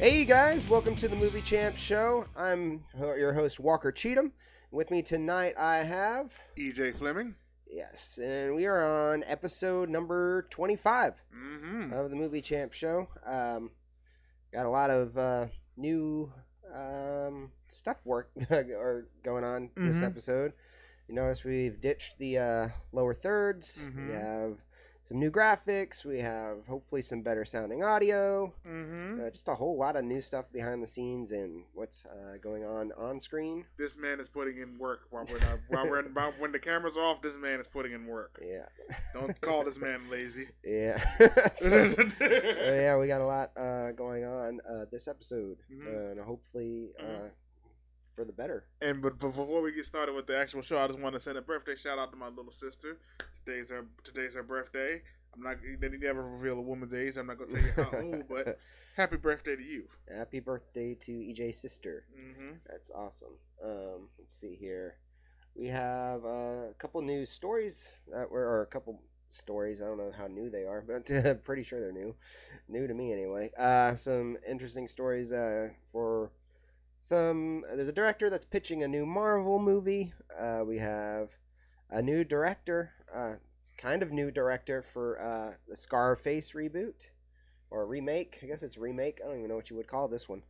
Hey you guys, welcome to the Movie Champ Show. I'm your host Walker Cheatham. With me tonight I have EJ Flemming. Yes, and we are on episode number 25 of the Movie Champ Show. Got a lot of new stuff going on this episode. You notice we've ditched the lower thirds. We have some new graphics. We have hopefully some better sounding audio. Just a whole lot of new stuff behind the scenes and what's going on screen. This man is putting in work when the camera's off. This man is putting in work. Yeah. Don't call this man lazy. Yeah. Yeah, we got a lot going on this episode, and hopefully for the better. And but before we get started with the actual show, I just want to send a birthday shout out to my little sister. Today's her birthday. I'm not. They never reveal a woman's age. I'm not gonna tell you how old, but happy birthday to you. Happy birthday to EJ's sister. That's awesome. Let's see here. We have a couple news stories or a couple stories. I don't know how new they are, but pretty sure they're new to me anyway. Some interesting stories for some. There's a director that's pitching a new Marvel movie. We have a new director, kind of new director for the Scarface reboot or remake. I guess it's remake. I don't even know what you would call this one.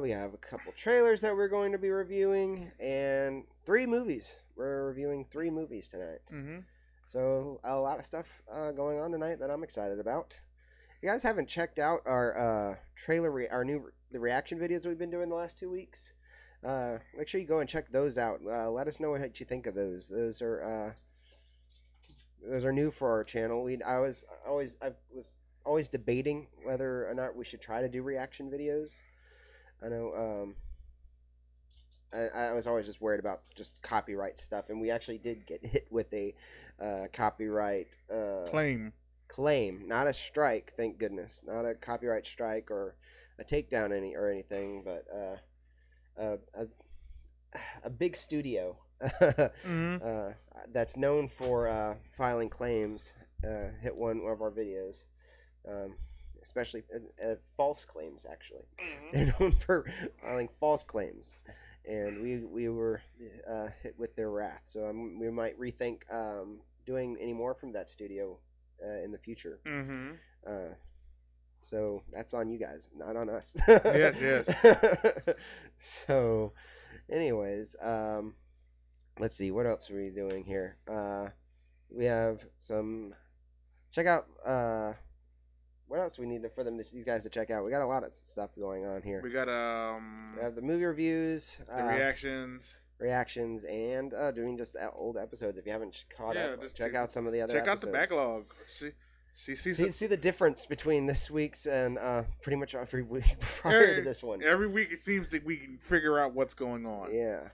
We have a couple trailers that we're going to be reviewing and 3 movies. We're reviewing 3 movies tonight. So a lot of stuff going on tonight that I'm excited about. If you guys haven't checked out our the reaction videos we've been doing the last 2 weeks, make sure you go and check those out. Let us know what you think of those. Those are new for our channel. I was always debating whether or not we should try to do reaction videos. I know I was always just worried about just copyright stuff, and we actually did get hit with a copyright claim, not a strike, thank goodness, not a copyright strike or a takedown anything, but a big studio that's known for filing claims hit one of our videos, especially false claims. Actually, they're known for filing false claims, and we were hit with their wrath. So we might rethink doing any more from that studio in the future. So that's on you guys, not on us. Yes. So, anyways, let's see, what else are we doing here? We have some. Check out. What else we need for these guys to check out? We got a lot of stuff going on here. We got we have the movie reviews, the reactions, and doing just old episodes. If you haven't caught up, just check out some of the other. Check episodes. Out the backlog. See the difference between this week's and pretty much every week prior to this one. Every week it seems that we can figure out what's going on. Yeah.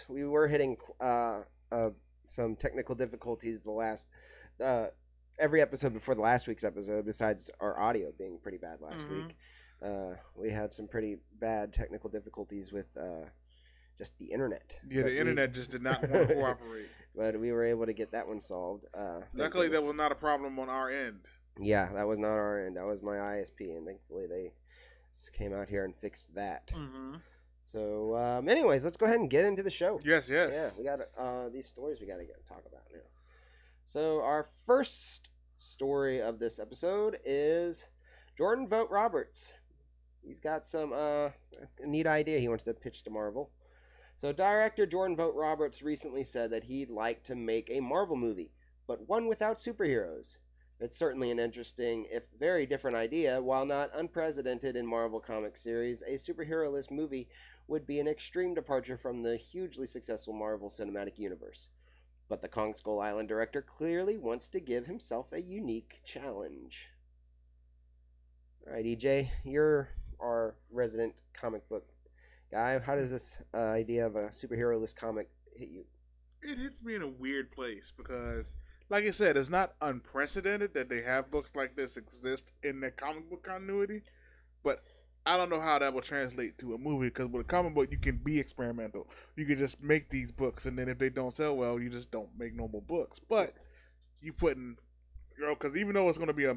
We were hitting some technical difficulties the last every episode before the last week's episode, besides our audio being pretty bad last week. We had some pretty bad technical difficulties with just the internet. Yeah, the internet just did not want to cooperate. But we were able to get that one solved. Luckily, that was not a problem on our end. Yeah, that was not our end. That was my ISP, and thankfully they came out here and fixed that. So, anyways, let's go ahead and get into the show. Yes. Yeah, we got these stories we got to talk about now. So, our first story of this episode is Jordan Vogt-Roberts. He's got some neat idea he wants to pitch to Marvel. So director Jordan Vogt-Roberts recently said that he'd like to make a Marvel movie, but one without superheroes. It's certainly an interesting, if very different idea. While not unprecedented in Marvel comic series, a superhero-less movie would be an extreme departure from the hugely successful Marvel Cinematic Universe. But the Kong Skull Island director clearly wants to give himself a unique challenge. All right, EJ, you're our resident comic book guy. How does this idea of a superhero-less comic hit you? It hits me in a weird place because, like I said, it's not unprecedented that they have books like this exist in the comic book continuity, but I don't know how that will translate to a movie, because with a comic book, you can be experimental. You can just make these books, and then if they don't sell well, you just don't make normal books. But you put in, because even though it's going to be a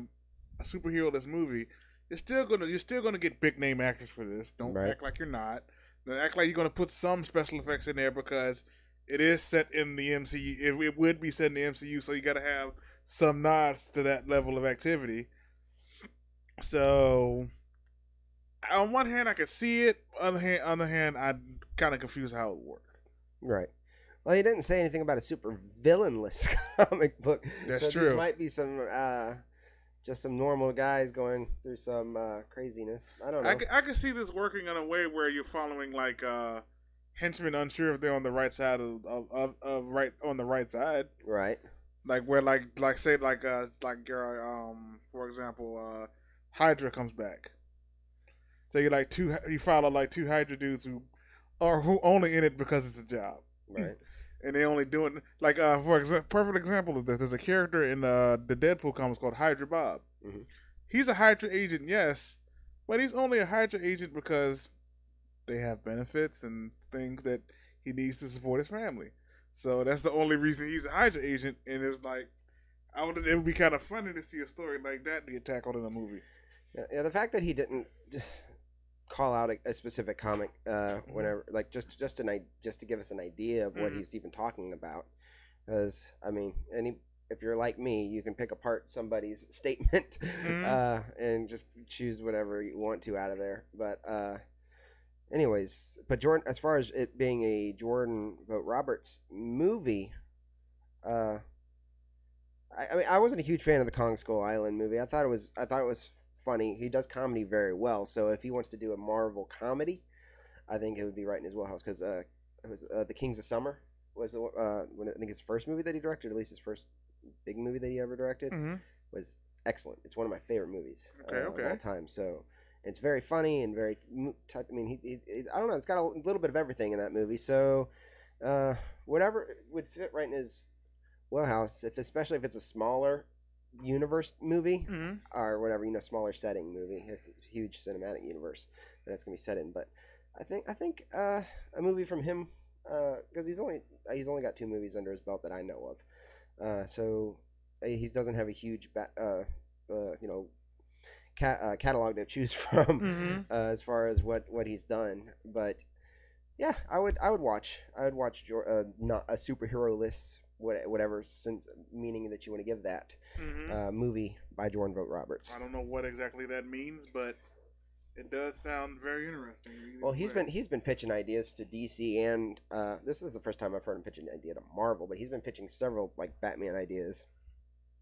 superhero-less movie, you're still gonna get big name actors for this. Don't act like you're not. Don't act like you're gonna put some special effects in there because it is set in the MCU. It would be set in the MCU, so you got to have some nods to that level of activity. So, on one hand, I could see it. On the other hand, I'm kind of confused how it would work. Right. Well, he didn't say anything about a super villainless comic book. That's true. There might be some just some normal guys going through some craziness. I don't know. I could see this working in a way where you're following like henchmen unsure if they're on the right side of right on the right side. Right. Like where say for example Hydra comes back. So you follow like two Hydra dudes who only in it because it's a job. Right. And they only do it like for example, perfect example of this. There's a character in the Deadpool comics called Hydra Bob. Mm-hmm. He's a Hydra agent, yes, but he's only a Hydra agent because they have benefits and things that he needs to support his family. So that's the only reason he's a Hydra agent. And it was like, it would be kind of funny to see a story like that get tackled in a movie. Yeah, the fact that he didn't call out a specific comic whenever, like just to give us an idea of what he's even talking about, because I mean, if you're like me, you can pick apart somebody's statement and just choose whatever you want to out of there. But anyways, but Jordan, as far as it being a Jordan Vogt-Roberts movie, I mean, I wasn't a huge fan of the Kong Skull Island movie. I thought it was funny. He does comedy very well. So if he wants to do a Marvel comedy, I think it would be right in his wheelhouse, because it was The Kings of Summer was when I think his first movie that he directed, at least his first big movie that he ever directed, was excellent. It's one of my favorite movies of all time. So it's very funny and very I mean, I don't know. It's got a little bit of everything in that movie. So whatever would fit right in his wheelhouse, especially if it's a smaller universe movie or whatever, smaller setting movie. It's a huge cinematic universe that it's gonna be set in. But I think a movie from him, because he's only got 2 movies under his belt that I know of, so he doesn't have a huge catalog to choose from as far as what he's done. But yeah, I would watch not a superhero-less, whatever sense meaning that you want to give that movie by Jordan Vogt-Roberts. I don't know what exactly that means, but it does sound very interesting. Well, he's been pitching ideas to DC, and this is the first time I've heard him pitch an idea to Marvel, but he's been pitching several like Batman ideas.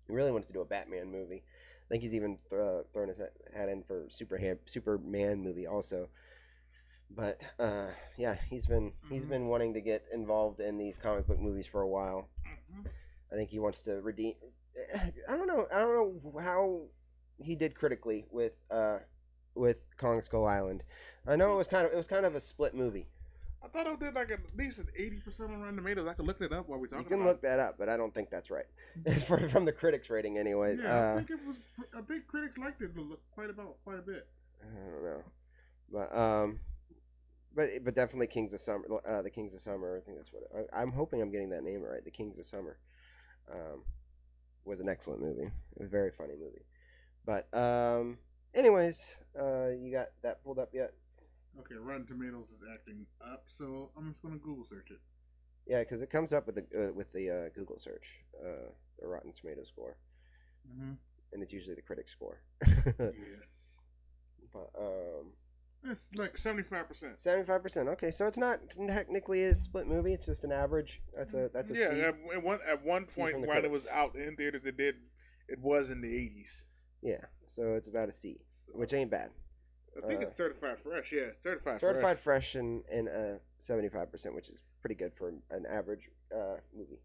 He really wants to do a Batman movie. I think he's even thrown his hat in for Superman movie also. But yeah, he's been wanting to get involved in these comic book movies for a while. I think he wants to redeem. I don't know how he did critically with Kong Skull Island. I know it was kind of a split movie. I thought it did like at least an 80% on Rotten Tomatoes. I could look that up while we talking. You can look that up, but I don't think that's right. From the critics' rating, anyway. Yeah, I think critics liked it quite a bit. I don't know, but definitely Kings of Summer. The Kings of Summer. I think that's what I'm hoping I'm getting that name right. The Kings of Summer was an excellent movie. A very funny movie. But anyways, you got that pulled up yet? Okay, Rotten Tomatoes is acting up, so I'm just gonna Google search it. Yeah, because it comes up with the Google search, the Rotten Tomatoes score, and it's usually the critic score. Yeah. But it's like 75%. 75%. Okay, so it's not technically a split movie. It's just an average. That's a yeah. C. At one point while critics. It was out in theaters, it was in the 80s. Yeah, so it's about a C, which ain't bad. I think it's certified fresh. Yeah, certified fresh and 75%, which is pretty good for an average movie.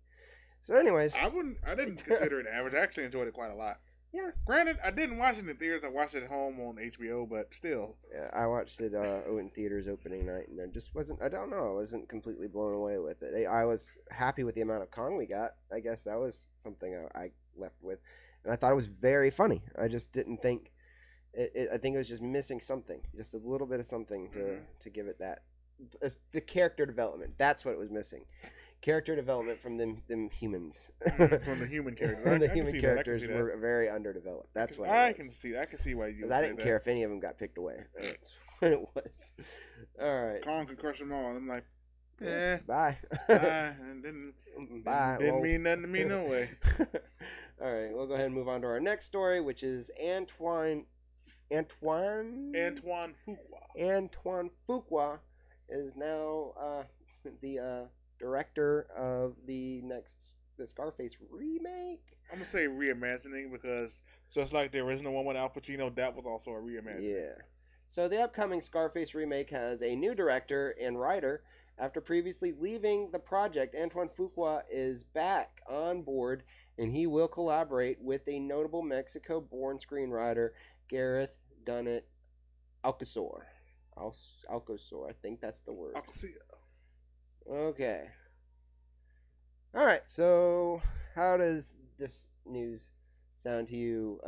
So, anyways, I didn't consider it average. I actually enjoyed it quite a lot. Yeah. Granted, I didn't watch it in theaters. I watched it at home on HBO, but still. Yeah, I watched it in theaters opening night, and I just wasn't. I don't know. I wasn't completely blown away with it. I was happy with the amount of Kong we got. I guess that was something I left with, and I thought it was very funny. I just didn't think. I think it was just missing something, just a little bit of something to give it that. The character development. That's what it was missing. character development from them humans. From the human characters. And the human characters were very underdeveloped. That's what I can see why you. Because I didn't care if any of them got picked away. That's what it was. All right. Kong can crush them all. I'm like, yeah, bye. And didn't mean nothing to me no way. All right, we'll go ahead and move on to our next story, which is Antoine Fuqua is now the director of the Scarface remake. I'm gonna say reimagining because just like the original one with Al Pacino, that was also a reimagining. Yeah. So the upcoming Scarface remake has a new director and writer. After previously leaving the project, Antoine Fuqua is back on board, and he will collaborate with a notable Mexico-born screenwriter, Gareth Dunnett Alcazor. I think that's the word. Okay. All right. So, how does this news sound to you?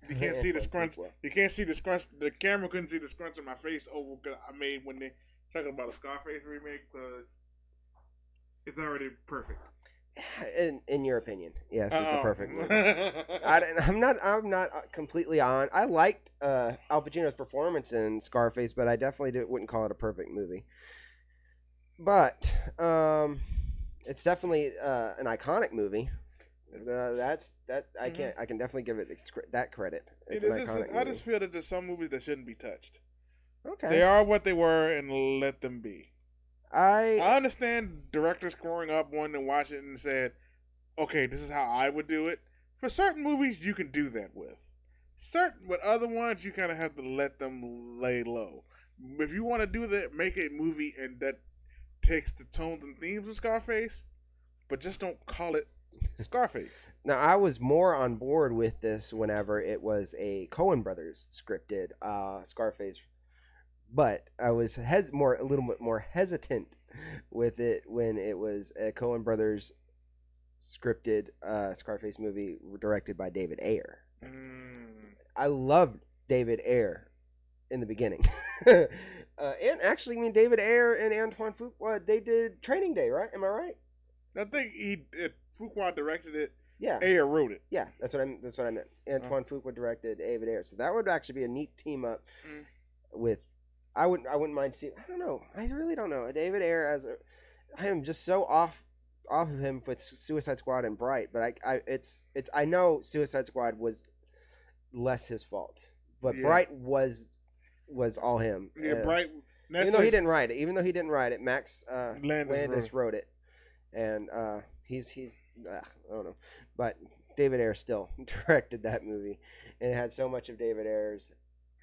You can't see the scrunch. You can't see the scrunch. The camera couldn't see the scrunch on my face over I made when they talking about a Scarface remake because it's already perfect. In your opinion, yes, it's a perfect movie. I'm not completely on. I liked Al Pacino's performance in Scarface, but I definitely wouldn't call it a perfect movie. But it's definitely an iconic movie. I can definitely give it that credit. It's an iconic movie. I just feel that there's some movies that shouldn't be touched. Okay, they are what they were, and let them be. I understand directors growing up wanting to watch it and said, "Okay, this is how I would do it." For certain movies, you can do that with. But other ones, you kind of have to let them lay low. If you want to do that, make a movie and that takes the tones and themes of Scarface, but just don't call it Scarface. Now, I was more on board with this whenever it was a Coen Brothers scripted Scarface, but I was a little bit more hesitant with it when it was a Coen Brothers scripted Scarface movie directed by David Ayer. I loved David Ayer in the beginning. And actually, David Ayer and Antoine Fuqua, they did Training Day, right? Am I right? I think Fuqua directed it. Yeah. Ayer wrote it. Yeah, that's what I meant. Antoine Fuqua directed David Ayer. So that would actually be a neat team up with. I wouldn't mind seeing. I don't know. I really don't know. David Ayer I am just so off of him with Suicide Squad and Bright, but I know Suicide Squad was less his fault, but yeah. Bright was all him. Yeah, Bright. Netflix, even though he didn't write it, Max Landis wrote it, and he's I don't know, but David Ayer still directed that movie, and it had so much of David Ayer's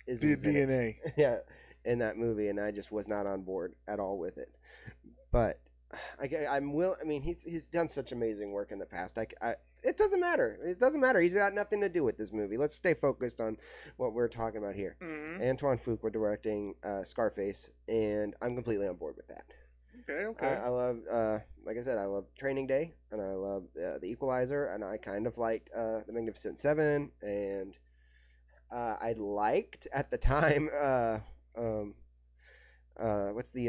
DNA. Yeah. In that movie, and I just was not on board at all with it. But he's done such amazing work in the past. It doesn't matter. It doesn't matter. He's got nothing to do with this movie. Let's stay focused on what we're talking about here. Mm-hmm. Antoine Fuqua directing Scarface, and I'm completely on board with that. Okay. I love, like I said, I love Training Day, and I love The Equalizer, and I kind of liked The Magnificent Seven, and I liked at the time. What's the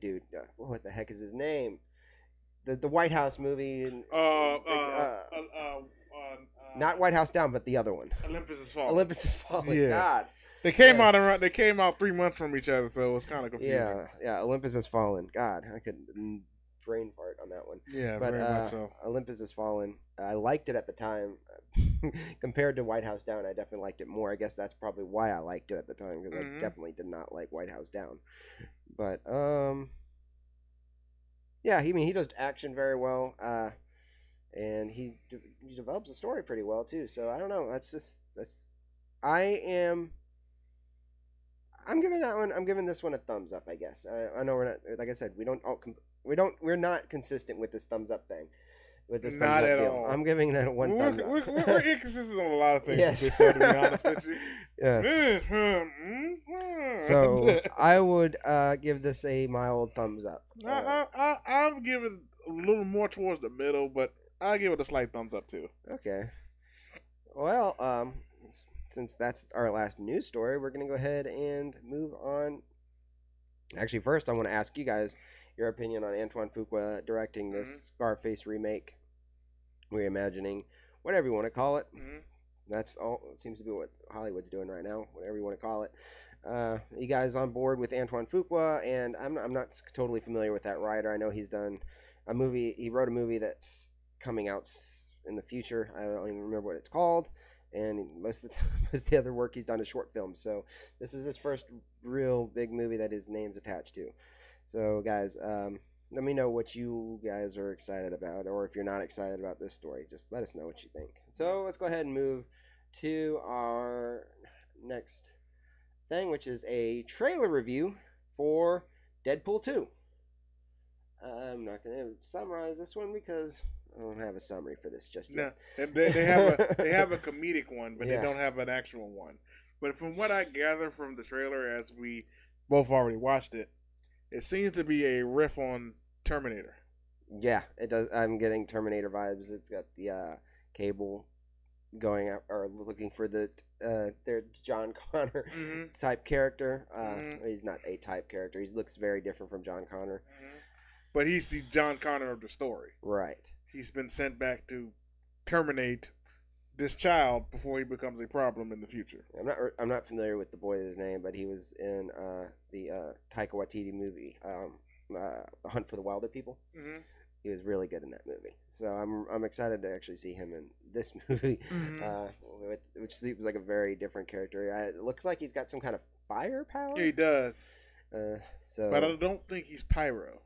dude? What the heck is his name? The White House movie. Not White House Down, but the other one. Olympus Has Fallen. Olympus Has Fallen. Yeah. God. They came out. They came out 3 months from each other, so it was kind of confusing. Yeah. Olympus Has Fallen. God, I could brain fart on that one. Yeah, but very much so. Olympus Has Fallen. I liked it at the time. Compared to White House Down, I definitely liked it more. I guess that's probably why I liked it at the time, because I definitely did not like White House Down. But yeah, he does action very well, and he develops the story pretty well too. So I don't know. I'm giving this one a thumbs up. I guess I know we're not, like I said, we're not consistent with this thumbs up thing. With this not at deal. all. I'm giving that a thumbs up. We're inconsistent on a lot of things. Yes. To be honest with you. Yes. So I would give this a mild thumbs up. I'm giving a little more towards the middle, but I'll give it a slight thumbs up too. Okay. Well, since that's our last news story, we're gonna go ahead and move on Actually, first I want to ask you guys your opinion on Antoine Fuqua directing this Scarface remake, reimagining, whatever you want to call it. That's all. It seems to be what Hollywood's doing right now, whatever you want to call it. You guys on board with Antoine Fuqua? And I'm not totally familiar with that writer. I know he's done a movie. He wrote a movie that's coming out in the future. I don't even remember what it's called. And most of the other work he's done is short films. So this is his first real big movie that his name's attached to. So guys, let me know what you guys are excited about, or if you're not excited about this story, just let us know what you think. So let's go ahead and move to our next thing, which is a trailer review for Deadpool 2. I'm not going to summarize this one because I don't have a summary for this just yet. No, they have a comedic one, but they don't have an actual one. But from what I gather from the trailer, as we both already watched it, it seems to be a riff on Terminator. Yeah, it does. I'm getting Terminator vibes. It's got the Cable going out or looking for their John Connor type character. He's not a type character. He looks very different from John Connor. But he's the John Connor of the story. Right. He's been sent back to terminate this child before he becomes a problem in the future. I'm not familiar with the boy's name, but he was in the Taika Waititi movie, The Hunt for the Wilder People. He was really good in that movie, so I'm excited to actually see him in this movie, which seems like a very different character. It looks like he's got some kind of fire power. Yeah, he does. But I don't think he's pyro.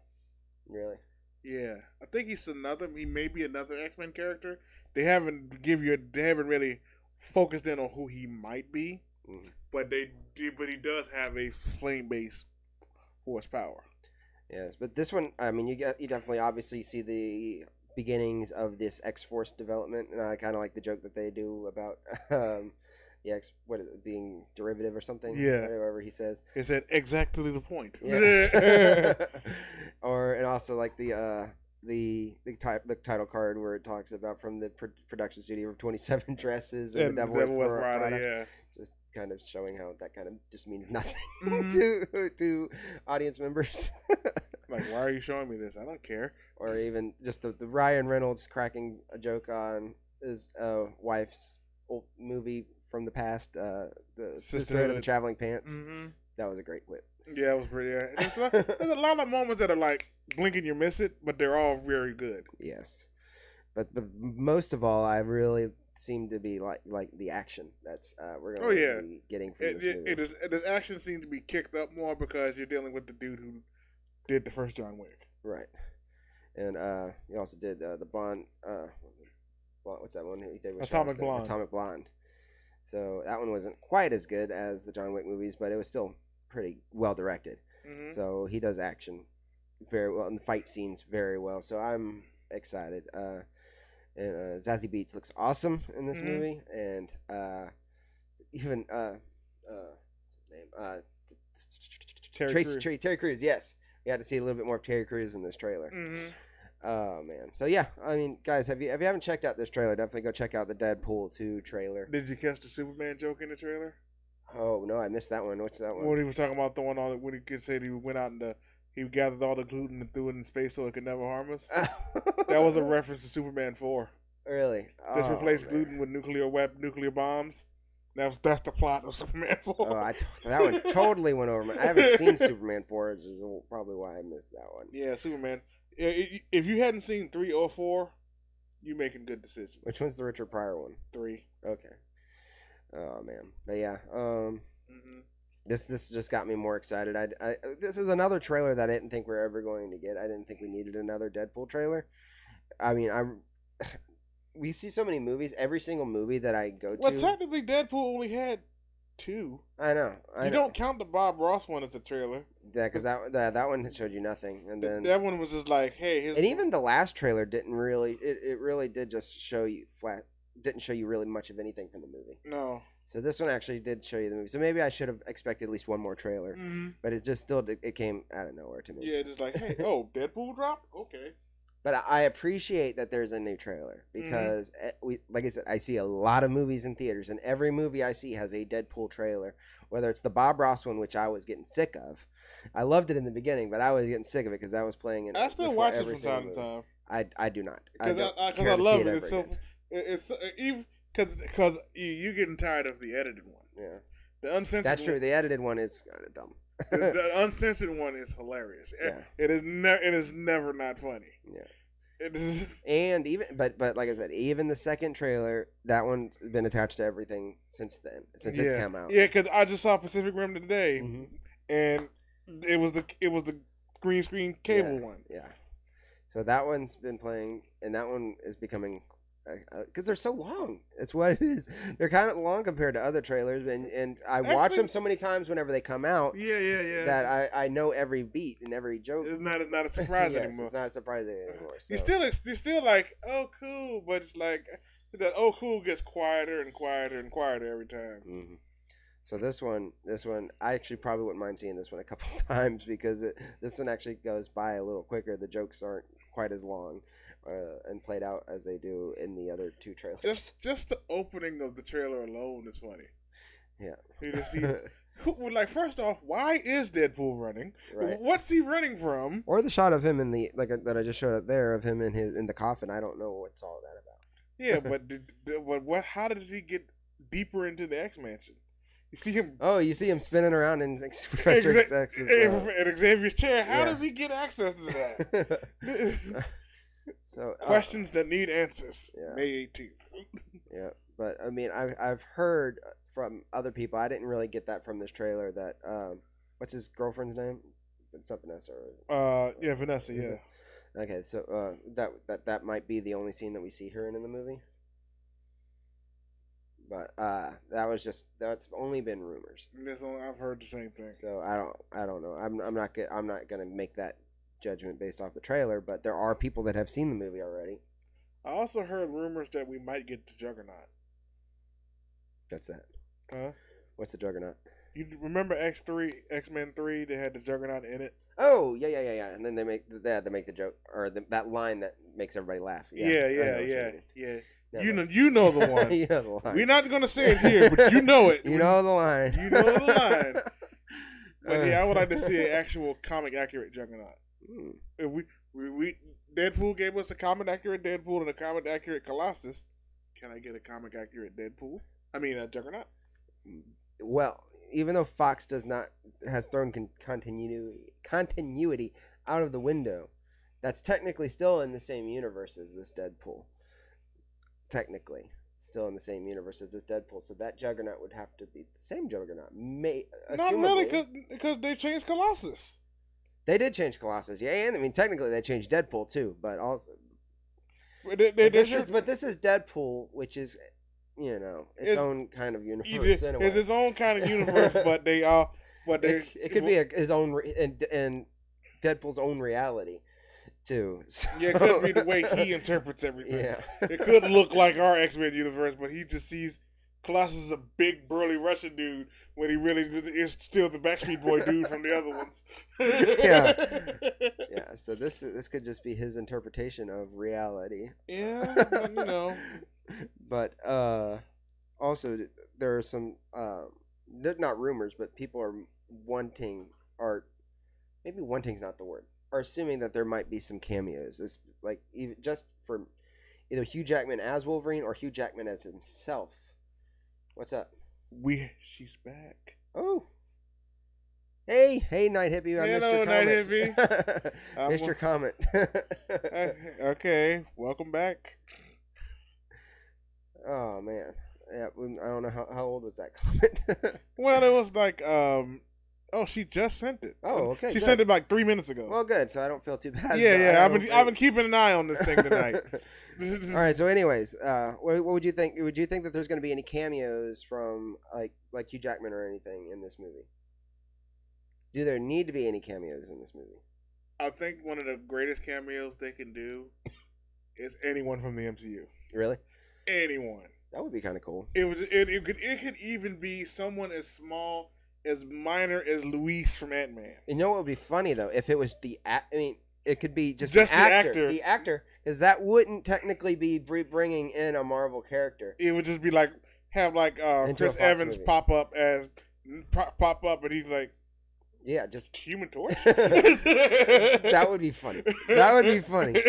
Really? Yeah, I think he may be another X-Men character. They haven't really focused in on who he might be, but he does have a flame-based horsepower. Yes, but this one, I mean, you definitely obviously see the beginnings of this X-Force development, and I kind of like the joke that they do about being derivative or something. Yeah, whatever he says. He said exactly the point. Yes. and also like the title card where it talks about from the production studio of 27 dresses and the Devil Wears Prada. Yeah. Just kind of showing how that kind of just means nothing to audience members. Like, why are you showing me this? I don't care. Or even just the Ryan Reynolds cracking a joke on his wife's old movie from the past, the Sisterhood of the Traveling Pants. That was a great quip. Yeah, it was pretty. There's a lot of moments that are like blink and you miss it, but they're all very good. Yes, but most of all, I really seem to be like the action that's we're going to be getting from this movie. The action seems to be kicked up more because you're dealing with the dude who did the first John Wick. Right, and he also did the Blonde. What's that one he did? With Atomic Blonde. Atomic Blonde. So that one wasn't quite as good as the John Wick movies, but it was still pretty well directed. So he does action very well and the fight scenes very well. So I'm excited. And Zazie Beetz looks awesome in this movie, and even Terry Crews. Yes, we had to see a little bit more of Terry Crews in this trailer. Oh man! So yeah, I mean, guys, if you haven't checked out this trailer, definitely go check out the Deadpool 2 trailer. Did you catch the Superman joke in the trailer? Oh no, I missed that one. What's that one? When he was talking about throwing all when he said he went out and he gathered all the gluten and threw it in space so it could never harm us. That was a reference to Superman 4. Really? Just replace gluten with nuclear bombs. That's the plot of Superman 4. Oh, that one totally went over I haven't seen Superman 4, which is probably why I missed that one. Yeah, Superman. If you hadn't seen 3 or 4, you're making good decisions. Which one's the Richard Pryor one? 3. Okay. Oh man, but yeah. This just got me more excited. This is another trailer that I didn't think we were ever going to get. I didn't think we needed another Deadpool trailer. I mean, we see so many movies. Every single movie that I go to. Well, technically, Deadpool only had 2. I know. You don't count the Bob Ross one as a trailer. Yeah, because that one showed you nothing, and then that one was just like, hey. And even the last trailer didn't really. It really did just show you flat. Didn't show you really much of anything from the movie. No. So this one actually did show you the movie. So maybe I should have expected at least one more trailer. But it just it came out of nowhere to me. Yeah, just like, hey, Deadpool dropped? Okay. But I appreciate that there's a new trailer because, like I said, I see a lot of movies in theaters, and every movie I see has a Deadpool trailer. Whether it's the Bob Ross one, which I was getting sick of, I loved it in the beginning, but I was getting sick of it because I was playing it. I still watch it from time to time. I do not. Because I love it. It's so it's even because you're getting tired of the edited one. Yeah, the uncensored. That's true. The edited one is kind of dumb. The uncensored one is hilarious. Yeah. It is never not funny. Yeah. It is. And even but like I said, even the second trailer, that one's been attached to everything since then, since it's come out. Yeah, because I just saw Pacific Rim today, and it was the green screen cable one. Yeah. So that one's been playing, and that one is becoming because they're so long. It's what it is. They're kind of long compared to other trailers, and I watch them so many times whenever they come out. Yeah. That I know every beat and every joke. It's not a surprise anymore. It's not surprising anymore. So. You're still like, oh cool, but it's like that oh cool gets quieter and quieter and quieter every time. Mm-hmm. So this one, I actually probably wouldn't mind seeing this one a couple times because this one actually goes by a little quicker. The jokes aren't quite as long. And played out as they do in the other two trailers. Just the opening of the trailer alone is funny. Yeah. You just see, like, first off, why is Deadpool running? Right. What's he running from? Or the shot of him in the that I just showed up there of him in the coffin. I don't know what's all that about. Yeah, but how did he get deeper into the X Mansion? You see him. Oh, you see him spinning around in Professor X's in Xavier's chair. How does he get access to that? So, questions that need answers. Yeah. May 18th. Yeah, but I mean, I've heard from other people. I didn't really get that from this trailer. That what's his girlfriend's name? It's not Vanessa. Yeah, Vanessa. Yeah. Okay, so that might be the only scene that we see her in the movie. But that's only been rumors. I've heard the same thing. So I don't know. I'm not gonna make that judgment based off the trailer, but there are people that have seen the movie already. I also heard rumors that we might get to Juggernaut. That's that. Huh? What's the Juggernaut? You remember X-Men 3? They had the Juggernaut in it. Oh yeah. And then they make the joke or that line that makes everybody laugh. Yeah. You know the one. You know the line. We're not gonna say it here, but you know it. You know the line. You know the line. But yeah, I would like to see an actual comic accurate Juggernaut. If we Deadpool gave us a comic accurate Deadpool and a comic accurate Colossus. Can I get a comic accurate Deadpool? I mean a Juggernaut. Well, even though Fox has thrown continuity out of the window, that's technically still in the same universe as this Deadpool. Technically, still in the same universe as this Deadpool, so that Juggernaut would have to be the same Juggernaut. Not really, because they changed Colossus. They did change Colossus, yeah, and I mean technically they changed Deadpool too, but also. But this is Deadpool, which is, its own kind of universe. It's its own kind of universe, but they are. It could be his own in Deadpool's own reality, too. So. Yeah, it could be the way he interprets everything. Yeah, it could look like our X-Men universe, but he just sees Colossus as a big burly Russian dude when he really is still the Backstreet Boy dude from the other ones. Yeah. So this could just be his interpretation of reality. Yeah, But also there are some not rumors, but people are wanting, or maybe wanting's not the word, are assuming that there might be some cameos. It's like even just for either Hugh Jackman as Wolverine or Hugh Jackman as himself. What's up? She's back. Oh. Hey, Night Hippie. I missed your comment. Night Hippie. Missed your comment. Okay, welcome back. Oh man, yeah. I don't know how old was that comment. Well, it was like she just sent it. Oh, okay. She sent it like 3 minutes ago. Well, good. So I don't feel too bad. Yeah. I've been keeping an eye on this thing tonight. All right. So, anyways, what would you think? Would you think that there's going to be any cameos from like Hugh Jackman or anything in this movie? Do there need to be any cameos in this movie? I think one of the greatest cameos they can do is anyone from the MCU. Really? Anyone. That would be kind of cool. It could even be someone as small, as minor as Luis from Ant-Man. You know what would be funny though? If it was it could be just the actor. The actor, because that wouldn't technically be bringing in a Marvel character. It would just be have Chris Evans movie. pop up and he's like, Yeah, just Human Torch. That would be funny. That would be funny.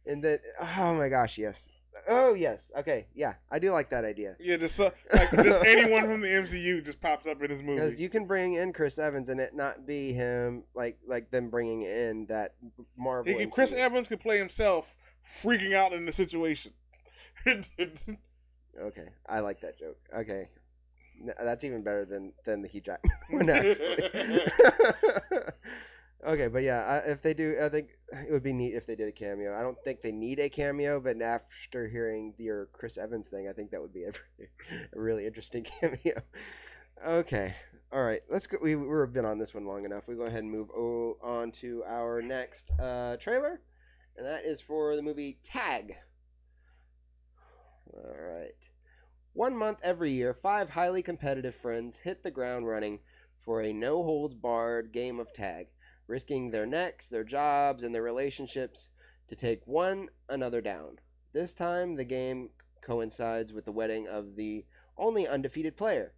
And then, oh my gosh, yes. Oh yes. Okay. Yeah, I do like that idea. Yeah, just anyone from the MCU just pops up in this movie. Because you can bring in Chris Evans and it not be him like them bringing in that Marvel. Chris Evans could play himself, freaking out in the situation. Okay, I like that joke. Okay, that's even better than the Hugh Jackman one. Okay, but yeah, if they do, I think it would be neat if they did a cameo. I don't think they need a cameo, but after hearing your Chris Evans thing, I think that would be a really interesting cameo. Okay, all right, let's go. We've been on this one long enough. We go ahead and move on to our next trailer, and that is for the movie Tag. All right. 1 month every year, 5 highly competitive friends hit the ground running for a no-holds-barred game of tag, risking their necks, their jobs, and their relationships to take one another down. This time, the game coincides with the wedding of the only undefeated player.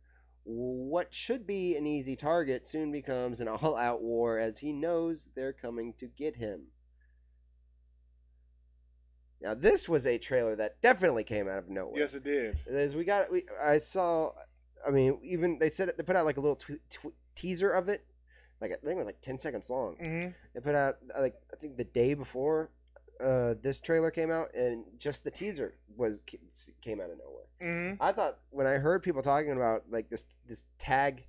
What should be an easy target soon becomes an all-out war as he knows they're coming to get him. Now, this was a trailer that definitely came out of nowhere. Yes, it did. Even they said it. They put out like a little teaser of it. Like I think it was like 10 seconds long. Mm-hmm. They put out I think the day before this trailer came out, and just the teaser came out of nowhere. Mm-hmm. I thought when I heard people talking about like this tag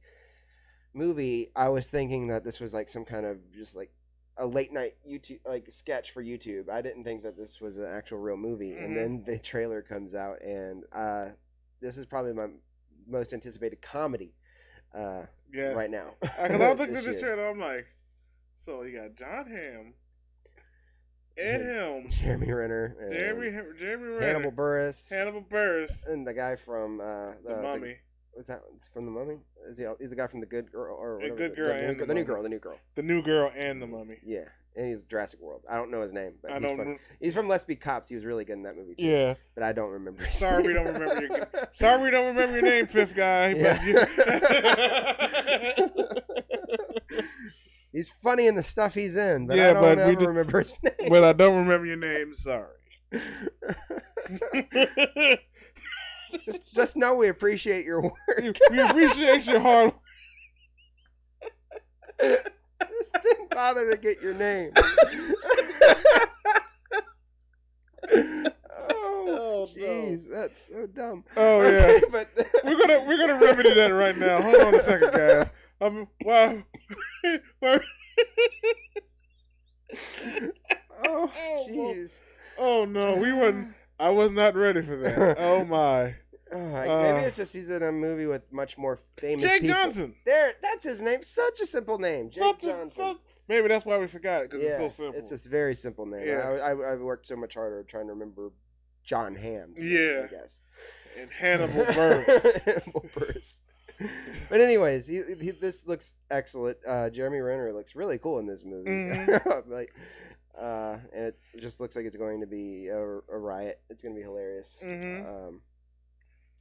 movie, I was thinking that this was like some kind of just like a late night YouTube like sketch for YouTube. I didn't think that this was an actual real movie. Mm-hmm. And then the trailer comes out, and this is probably my most anticipated comedy right now. Because I looked at this trailer, I'm like, so you got John Hamm, Ed Helms, Jeremy Renner, Jeremy Renner, Hannibal Buress, and the guy from The Mummy. Was that from The Mummy? Is he the guy from The Good Girl or whatever? Good Girl and the new girl. The new girl and The Mummy. Yeah, and he's Jurassic World. I don't know his name, but he's from Let's Be Cops. He was really good in that movie too. Yeah, but I don't remember. His Sorry, name. we don't remember your name, fifth guy. Yeah. But he's funny in the stuff he's in, but I don't ever remember his name. But I don't remember your name. Sorry. Just know we appreciate your work. We appreciate your hard work. Just didn't bother to get your name. Oh, jeez, no. That's so dumb. Oh yeah, but we're gonna remedy that right now. Hold on a second, guys. Wow. Oh, jeez. Oh no, I was not ready for that. Oh my. Maybe it's just he's in a movie with much more famous Jake people. Johnson. That's his name. Such a simple name, Jake Johnson. Maybe that's why we forgot it, because it's so simple. It's a very simple name. Yeah. I worked so much harder trying to remember John Hamm's name, yeah, I guess. And Hannibal Buress. But anyways, this looks excellent. Jeremy Renner looks really cool in this movie. Mm-hmm. And it just looks like it's going to be a riot. It's going to be hilarious. Mm-hmm.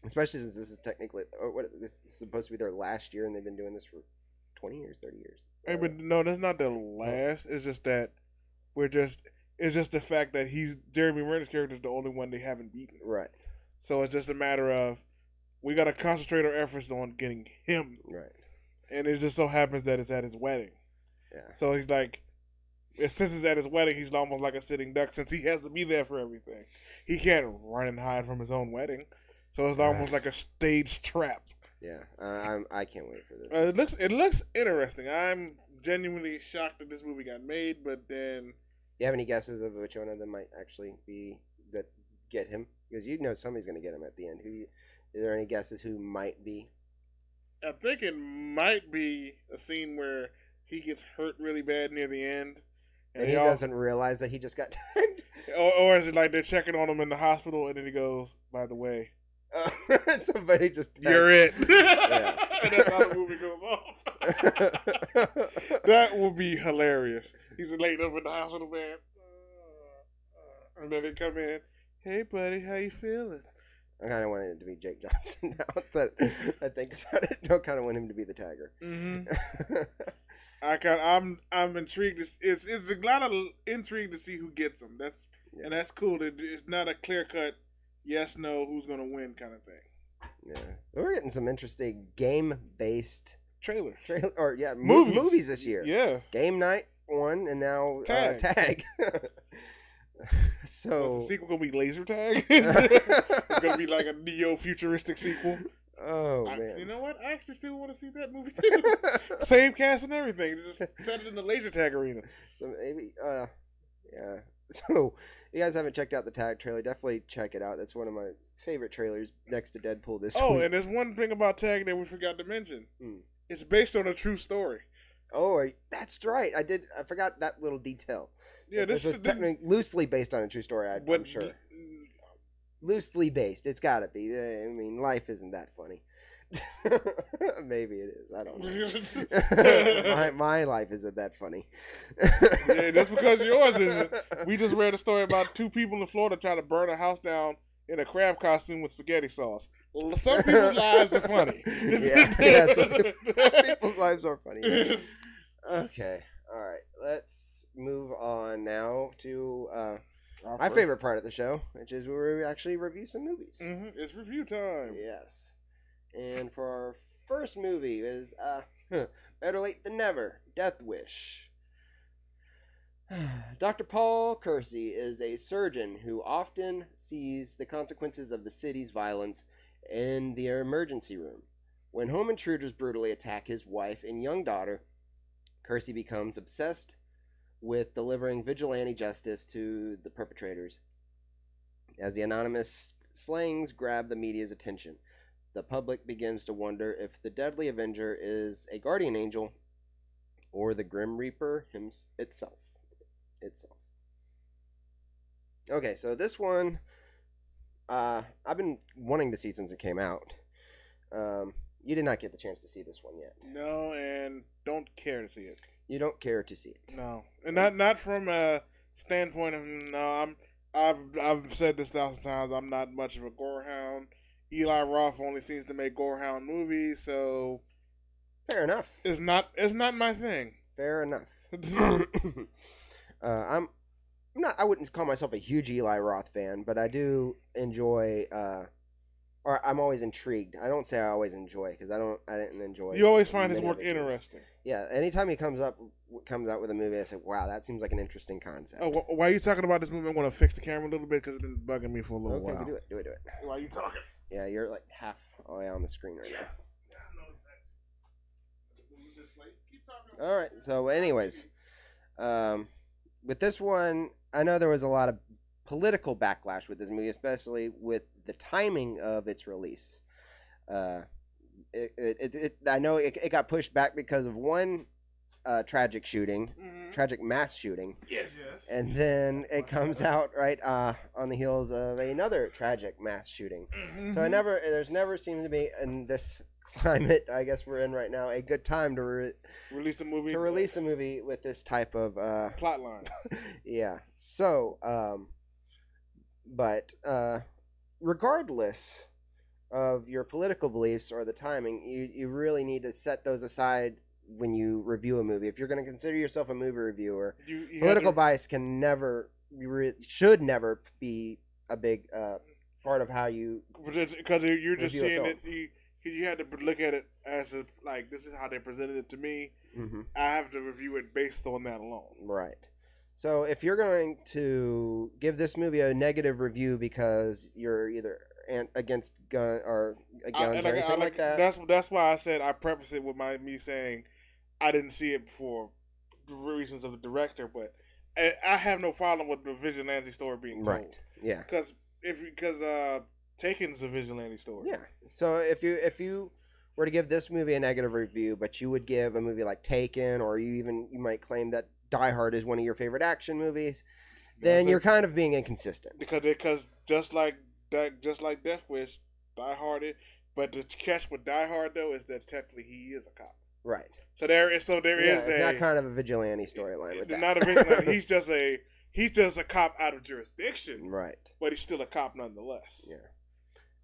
Especially since this is technically this is supposed to be their last year, and they've been doing this for 20 years, 30 years. Hey, but no, that's not their last. It's just that it's just the fact that Jeremy Renner's character is the only one they haven't beaten. Right. So it's just a matter of we got to concentrate our efforts on getting him. Right. And it just so happens that it's at his wedding. Yeah. So he's like, since it's at his wedding, he's almost like a sitting duck since he has to be there for everything. He can't run and hide from his own wedding. So it's almost like a stage trap. Yeah, I can't wait for this. It looks interesting. I'm genuinely shocked that this movie got made, but then... You have any guesses of which one of them might actually be that get him? Because you know somebody's going to get him at the end. Is there any guesses who might be? I think it might be a scene where he gets hurt really bad near the end. And he doesn't realize that he just got tagged? Or is it like they're checking on him in the hospital, and then he goes, by the way... somebody just tagged. You're it. Yeah. And that's how the movie goes off. That will be hilarious. He's laid up in the hospital bed. And then they come in. Hey, buddy, how you feeling? I kind of wanted it to be Jake Johnson now that I think about it. I kind of want him to be the tagger. I'm intrigued. It's a lot of intrigue to see who gets them. And that's cool. It's not a clear cut yes no who's gonna win kind of thing. Yeah, we're getting some interesting game based trailer or movies this year. Yeah, Game Night 1 and now Tag. So the sequel gonna be Laser Tag. It's gonna be like a neo futuristic sequel. Oh man! You know what? I actually still want to see that movie too. Same cast and everything. Just set it in the laser tag arena. So maybe, yeah. So you guys haven't checked out the Tag trailer? Definitely check it out. That's one of my favorite trailers next to Deadpool this week. Oh, and there's one thing about Tag that we forgot to mention. It's based on a true story. Oh, that's right. I forgot that little detail. Yeah, this was loosely based on a true story. I'm sure. Loosely based. It's got to be. I mean, life isn't that funny. Maybe it is. I don't know. my life isn't that funny. Yeah, that's because yours isn't. We just read a story about 2 people in Florida trying to burn a house down in a crab costume with spaghetti sauce. Some people's lives are funny. Yeah, some people's lives are funny. Okay. All right. Let's move on now to my favorite part of the show, which is where we actually review some movies. It's review time. Yes. And for our first movie is Better Late Than Never, Death Wish. Dr. Paul Kersey is a surgeon who often sees the consequences of the city's violence in the emergency room. When home intruders brutally attack his wife and young daughter, Kersey becomes obsessed with delivering vigilante justice to the perpetrators. As the anonymous slayings grab the media's attention, the public begins to wonder if the deadly avenger is a guardian angel or the Grim Reaper itself. Okay, so this one, I've been wanting to see since it came out. You did not get the chance to see this one yet. No, and don't care to see it. You don't care to see it. No, and not from a standpoint of I've said this 1,000 times. I'm not much of a gore hound. Eli Roth only seems to make gorehound movies, so fair enough. It's not my thing. Fair enough. I'm not. I wouldn't call myself a huge Eli Roth fan, but I do enjoy. Or I'm always intrigued. I don't say I always enjoy because I didn't enjoy. You always find his work interesting. Yeah. Anytime he comes out with a movie, I say, "Wow, that seems like an interesting concept." Oh, why are you talking about this movie? I want to fix the camera a little bit because it's been bugging me for a little while. Okay, do it. Why are you talking? Yeah, you're like half way on the screen right now. Yeah, I know that. All right. So, anyways, with this one, I know there was a lot of political backlash with this movie, especially with the timing of its release. I know it got pushed back because of one tragic mass shooting. Yes. And then it comes out right on the heels of another tragic mass shooting. So there's never seemed to be in this climate, I guess we're in right now, a good time to release a movie. To release a movie with this type of plot line. Yeah. So, but regardless of your political beliefs or the timing, you really need to set those aside when you review a movie. If you're going to consider yourself a movie reviewer, political bias should never be a big part of how you, because you're just seeing it. You had to look at it as this is how they presented it to me. I have to review it based on that alone. Right. So if you're going to give this movie a negative review because you're either against guns or anything like that, that's why I said I preface it with me saying I didn't see it for the reasons of the director, but I have no problem with the vigilante story being told. Right. Yeah. Because Taken's a vigilante story. Yeah. So if you were to give this movie a negative review, but you would give a movie like Taken, or you might claim that Die Hard is one of your favorite action movies, then you're kind of being inconsistent. Because just like Death Wish, Die Hard is, but the catch with Die Hard though is that technically he is a cop. Right. So there is it's not kind of a vigilante storyline with that. Not a vigilante. He's just a cop out of jurisdiction. Right. But he's still a cop nonetheless. Yeah.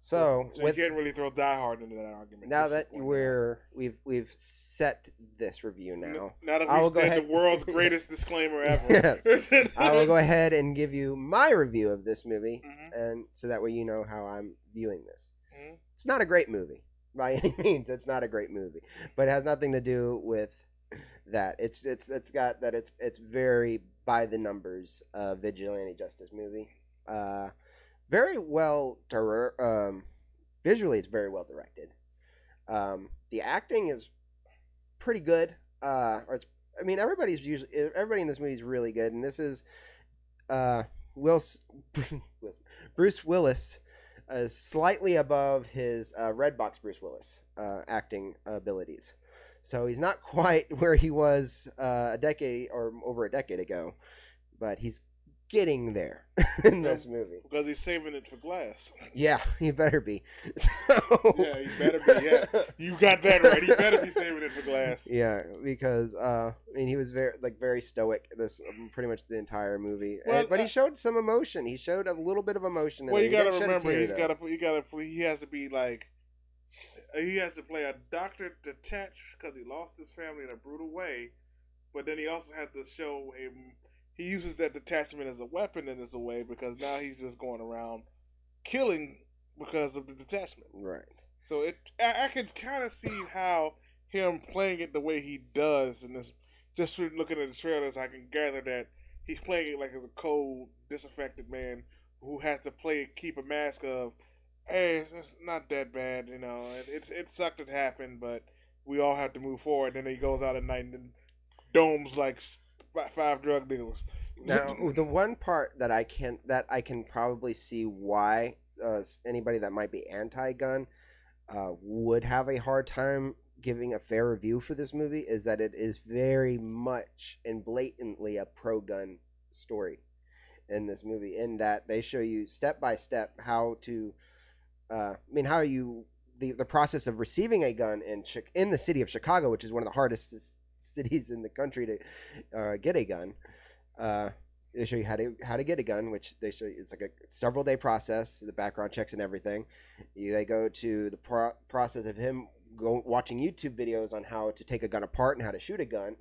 So you can't really throw Die Hard into that argument. Now that we've set this review now. Now that we've did the world's greatest disclaimer ever. Yes. I will go ahead and give you my review of this movie, and so that way you know how I'm viewing this. It's not a great movie by any means. It's not a great movie, but it has nothing to do with that. It's very by the numbers vigilante justice movie. Very well visually, it's very well directed. The acting is pretty good. Everybody in this movie is really good, and this is Bruce Willis is slightly above his Redbox Bruce Willis acting abilities. So he's not quite where he was a decade or over a decade ago, but he's getting there in this movie because he's saving it for glass. Yeah, he better be. Yeah, he better be. Yeah, you got that right. He better be saving it for glass. Yeah, because he was very stoic this pretty much the entire movie. Well, but he showed some emotion. He showed a little bit of emotion. Well, you got to remember, he has to be like, he has to play a doctor detached because he lost his family in a brutal way, but then he also has to show him. He uses that detachment as a weapon in this way because now he's just going around killing because of the detachment. Right. So I can kind of see how him playing it the way he does in this. Just from looking at the trailers, I can gather that he's playing it like as a cold, disaffected man who has to keep a mask of, hey, it's not that bad, you know. It sucked it happened, but we all have to move forward. And then he goes out at night and domes like 5 drug dealers. Now, the one part that I can probably see why anybody that might be anti-gun would have a hard time giving a fair review for this movie is that it is very much and blatantly a pro-gun story in this movie. In that they show you step by step how to, the process of receiving a gun in the city of Chicago, which is one of the hardest cities in the country to get a gun. They show you how to get a gun, which they show you it's like a several day process, the background checks and everything. They go to the process of him watching YouTube videos on how to take a gun apart and how to shoot a gun,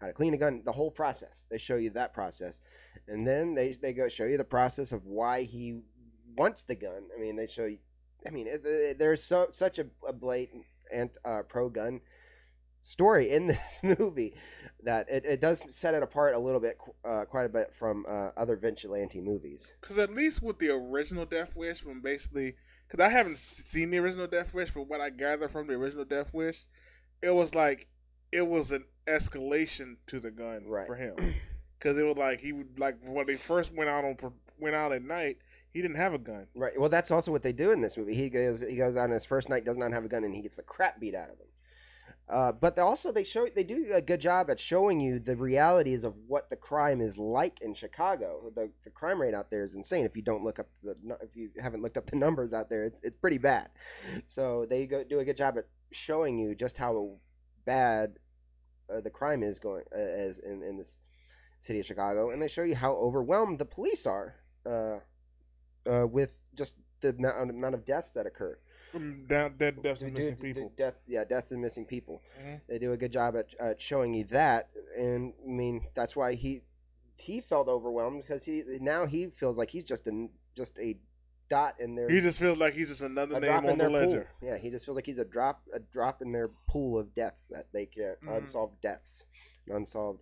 how to clean a gun, the whole process. They show you that process, and then they go show you the process of why he wants the gun. I mean, they show you. I mean, there's such a blatant pro-gun story in this movie that it does set it apart a little bit, quite a bit from other vigilante movies. Because at least with the original Death Wish, from basically, because I haven't seen the original Death Wish, but what I gather from the original Death Wish, it was an escalation to the gun for him. Because it was like he would when they first went out at night, he didn't have a gun. Right. Well, that's also what they do in this movie. He goes out on his first night, does not have a gun, and he gets the crap beat out of him. But they do a good job at showing you the realities of what the crime is like in Chicago. The crime rate out there is insane. If you haven't looked up the numbers out there, it's pretty bad. So they do a good job at showing you just how bad the crime is going as in this city of Chicago, and they show you how overwhelmed the police are with just the amount of deaths that occur. Deaths and missing people. Deaths and missing people. Mm-hmm. They do a good job at showing you that, and I mean that's why he felt overwhelmed because he feels like he's just a dot in their. He just feels like he's just another name on the ledger. Pool. Yeah, he just feels like he's a drop in their pool of deaths that they can't unsolved deaths, unsolved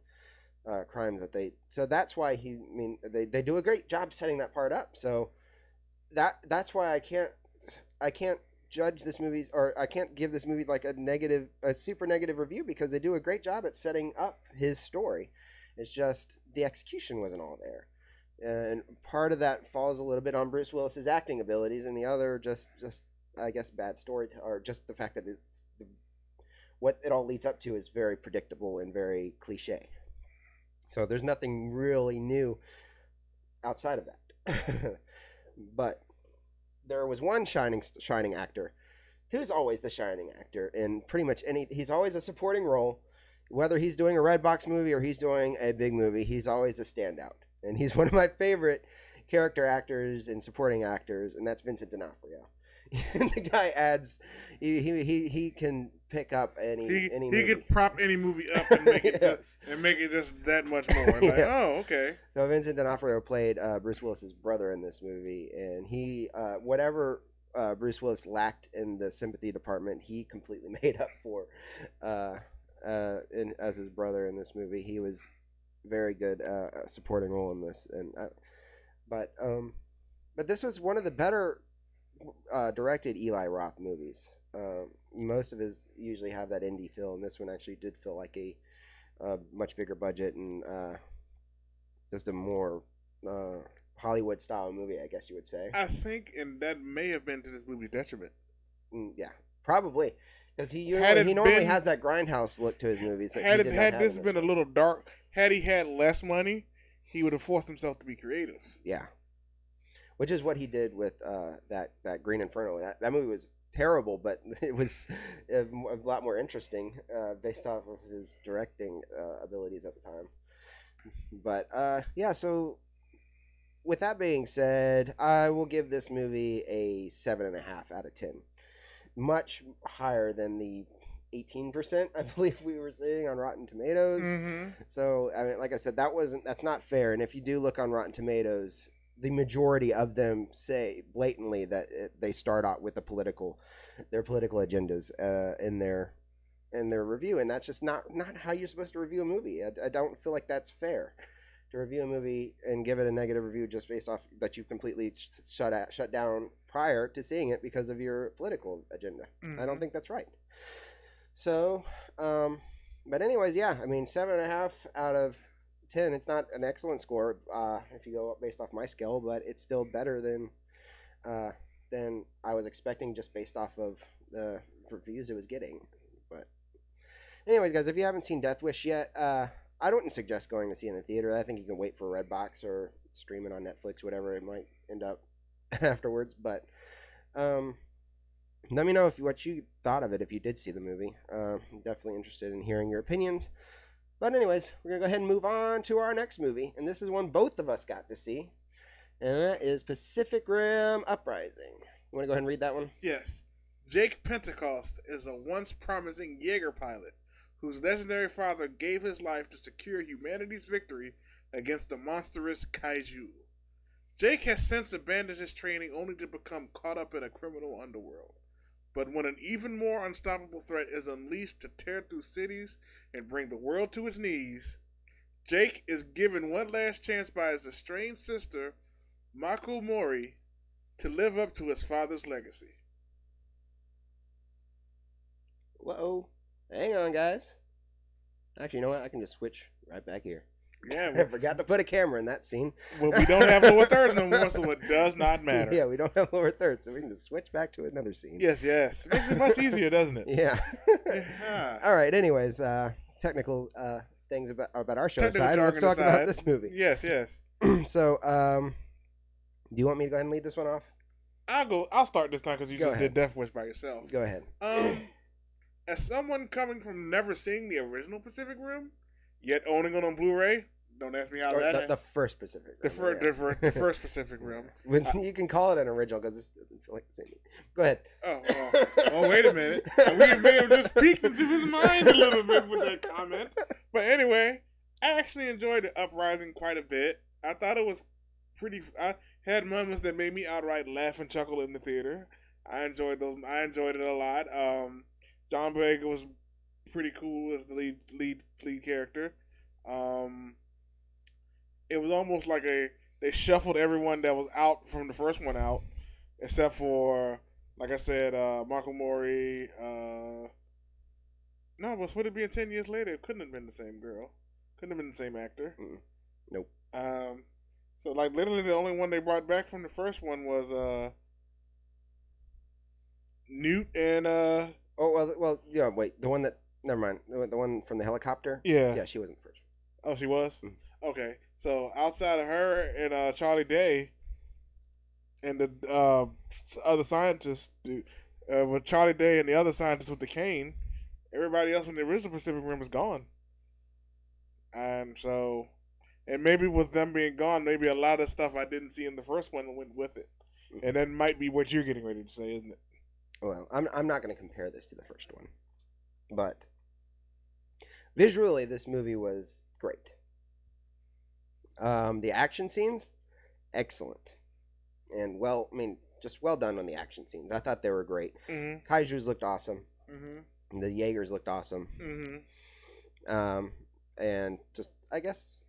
crimes that they. So that's why they do a great job setting that part up. So that's why I can't judge this movie, or I can't give this movie like a super negative review, because they do a great job at setting up his story. It's just the execution wasn't all there, and part of that falls a little bit on Bruce Willis's acting abilities, and the other just I guess bad story, or just the fact that what it all leads up to is very predictable and very cliche. So there's nothing really new outside of that. But there was one shining actor who's always the shining actor in pretty much he's always a supporting role, whether he's doing a Redbox movie or he's doing a big movie. He's always a standout, and he's one of my favorite character actors and supporting actors, and that's Vincent D'Onofrio. The guy adds, he can pick up any movie. He could prop any movie up and make it Yes. make it just that much more. Like, Yes. oh, okay. So Vincent D'Onofrio played Bruce Willis's brother in this movie, and he whatever Bruce Willis lacked in the sympathy department, he completely made up for as his brother in this movie. He was very good supporting role in this, and but this was one of the better directed Eli Roth movies. Most of his usually have that indie feel, and this one actually did feel like a much bigger budget and just a more Hollywood style movie, I guess you would say. I think, and that may have been to this movie's detriment. Yeah, probably, because he normally has that grindhouse look to his movies. Had this been a little dark, had he had less money, he would have forced himself to be creative. Yeah, which is what he did with that Green Inferno. That movie was terrible, but it was a lot more interesting based off of his directing abilities at the time. But yeah, so with that being said, I will give this movie a 7.5 out of 10. Much higher than the 18% I believe we were seeing on Rotten Tomatoes. Mm-hmm. So I mean, like I said, that's not fair. And if you do look on Rotten Tomatoes, the majority of them say blatantly that they start out with their political agendas in their review, and that's just not how you're supposed to review a movie. I don't feel like that's fair to review a movie and give it a negative review just based off that you've completely shut down prior to seeing it because of your political agenda. Mm-hmm. I don't think that's right. So, but anyways, yeah, I mean, 7.5 out of 10. It's not an excellent score if you go based off my scale, but it's still better than I was expecting just based off of the reviews it was getting. But anyways, guys, if you haven't seen Death Wish yet, I don't suggest going to see it in a theater. I think you can wait for Redbox or stream it on Netflix, whatever it might end up afterwards. But let me know what you thought of it if you did see the movie. I'm definitely interested in hearing your opinions. But anyways, we're going to go ahead and move on to our next movie. And this is one both of us got to see. And that is Pacific Rim Uprising. You want to go ahead and read that one? Yes. Jake Pentecost is a once promising Jaeger pilot whose legendary father gave his life to secure humanity's victory against the monstrous kaiju. Jake has since abandoned his training only to become caught up in a criminal underworld. But when an even more unstoppable threat is unleashed to tear through cities and bring the world to its knees, Jake is given one last chance by his estranged sister, Mako Mori, to live up to his father's legacy. Whoa. Hang on, guys. Actually, you know what? I can just switch right back here. Yeah, I forgot to put a camera in that scene. Well, we don't have lower thirds no more, so it does not matter. Yeah, we don't have lower thirds, so we can just switch back to another scene. Yes. Makes it much easier, doesn't it? Yeah. All right. Anyways, technical things about our show aside, let's talk about this movie. Yes. So, do you want me to go ahead and lead this one off? I'll start this time because you just did Death Wish by yourself. Go ahead. As someone coming from never seeing the original Pacific Rim, yet owning it on Blu-ray, don't ask me how the first Pacific Rim. The first Pacific Rim. You can call it an original because this doesn't feel like the same. Go ahead. Oh, wait a minute. We may have just peeked into his mind a little bit with that comment. But anyway, I actually enjoyed the Uprising quite a bit. I thought it was pretty. I had moments that made me outright laugh and chuckle in the theater. I enjoyed those. I enjoyed it a lot. John Boyega was pretty cool as the lead character. It was almost like they shuffled everyone that was out from the first one out, except for, like I said, Mako Mori. No, but would it be 10 years later? It couldn't have been the same girl. Couldn't have been the same actor. Nope. So like literally the only one they brought back from the first one was Newt and wait, the one that never mind, the one from the helicopter. Yeah, she wasn't the first. Oh, she was. Okay, so outside of her and Charlie Day and the other scientists, with Charlie Day and the other scientists with the cane, everybody else from the original Pacific Rim was gone. And so, and maybe with them being gone, maybe a lot of stuff I didn't see in the first one went with it. And that might be what you're getting ready to say, isn't it? Well, I'm not going to compare this to the first one, but visually, this movie was great. The action scenes, excellent, and just well done on the action scenes. I thought they were great. Mm-hmm. Kaijus looked awesome. Mm-hmm. The Jaegers looked awesome. Mm-hmm. And just I guess,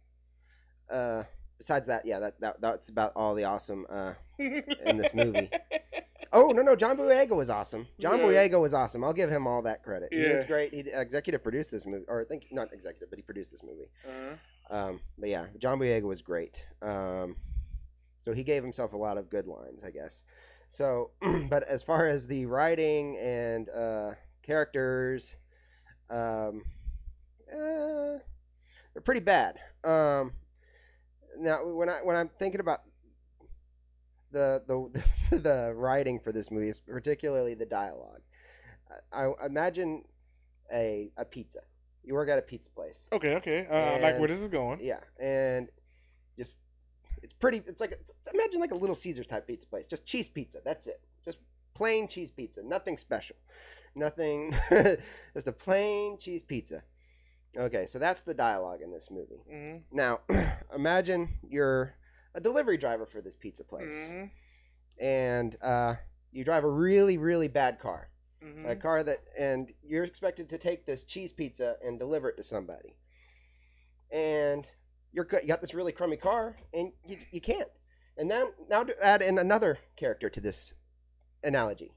besides that, yeah, that's about all the awesome in this movie. Oh no, John Boyega was awesome. Boyega was awesome. I'll give him all that credit. He was great. He executive produced this movie, or I think not executive, but he produced this movie. But yeah, John Boyega was great. So he gave himself a lot of good lines, I guess. So, but as far as the writing and characters, they're pretty bad. Now, when I'm thinking about the writing for this movie, particularly the dialogue, I imagine a pizza. You work at a pizza place. Okay. I like where this is going. Yeah, and just imagine like a Little Caesars type pizza place. Just cheese pizza. That's it. Just plain cheese pizza. Nothing special. Nothing. Just a plain cheese pizza. Okay, so that's the dialogue in this movie. Mm-hmm. Now, imagine you're a delivery driver for this pizza place, and you drive a really, really bad car. A car and you're expected to take this cheese pizza and deliver it to somebody. And you got this really crummy car, and you can't. And then now to add in another character to this analogy.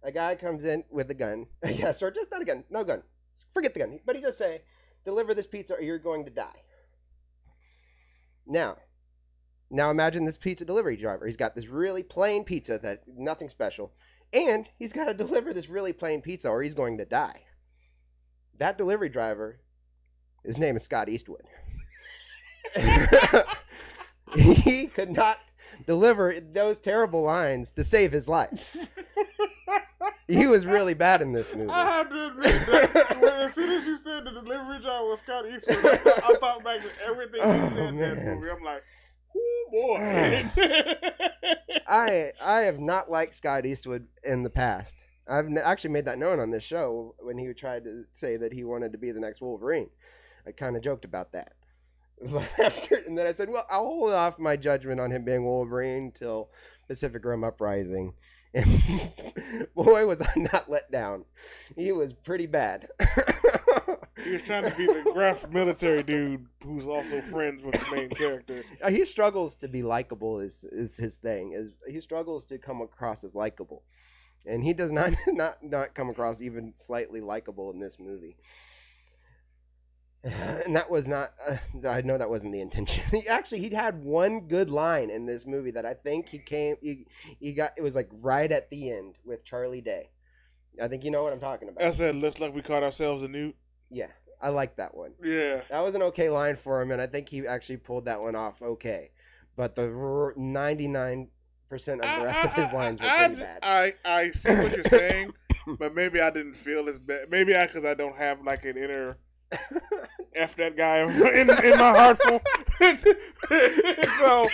A guy comes in with a gun, yes, or just not a gun, no gun. Forget the gun. But he just say, deliver this pizza or you're going to die. Now imagine this pizza delivery driver. He's got this really plain pizza that nothing special. And he's got to deliver this really plain pizza or he's going to die. That delivery driver, his name is Scott Eastwood. He could not deliver those terrible lines to save his life. He was really bad in this movie. I have to admit that as soon as you said the delivery driver was Scott Eastwood, I thought back to everything you said in that movie. I'm like, oh boy. I have not liked Scott Eastwood in the past. I've actually made that known on this show when he tried to say that he wanted to be the next Wolverine. I kind of joked about that. But and then I said, well, I'll hold off my judgment on him being Wolverine till Pacific Rim Uprising. And boy, was I not let down. He was pretty bad. He was trying to be the gruff military dude who's also friends with the main character. He struggles to be likable is his thing. He struggles to come across as likable. And he does not come across even slightly likable in this movie. And that was not, I know that wasn't the intention. He'd had one good line in this movie that I think he got, it was like right at the end with Charlie Day. I think you know what I'm talking about. I said, looks like we caught ourselves a newt. Yeah, I like that one. Yeah. That was an okay line for him, and I think he actually pulled that one off okay. But the 99% of the rest of his lines were pretty bad. I see what you're saying, but maybe I didn't feel as bad. Maybe because I don't have like an inner... F that guy in my heart. So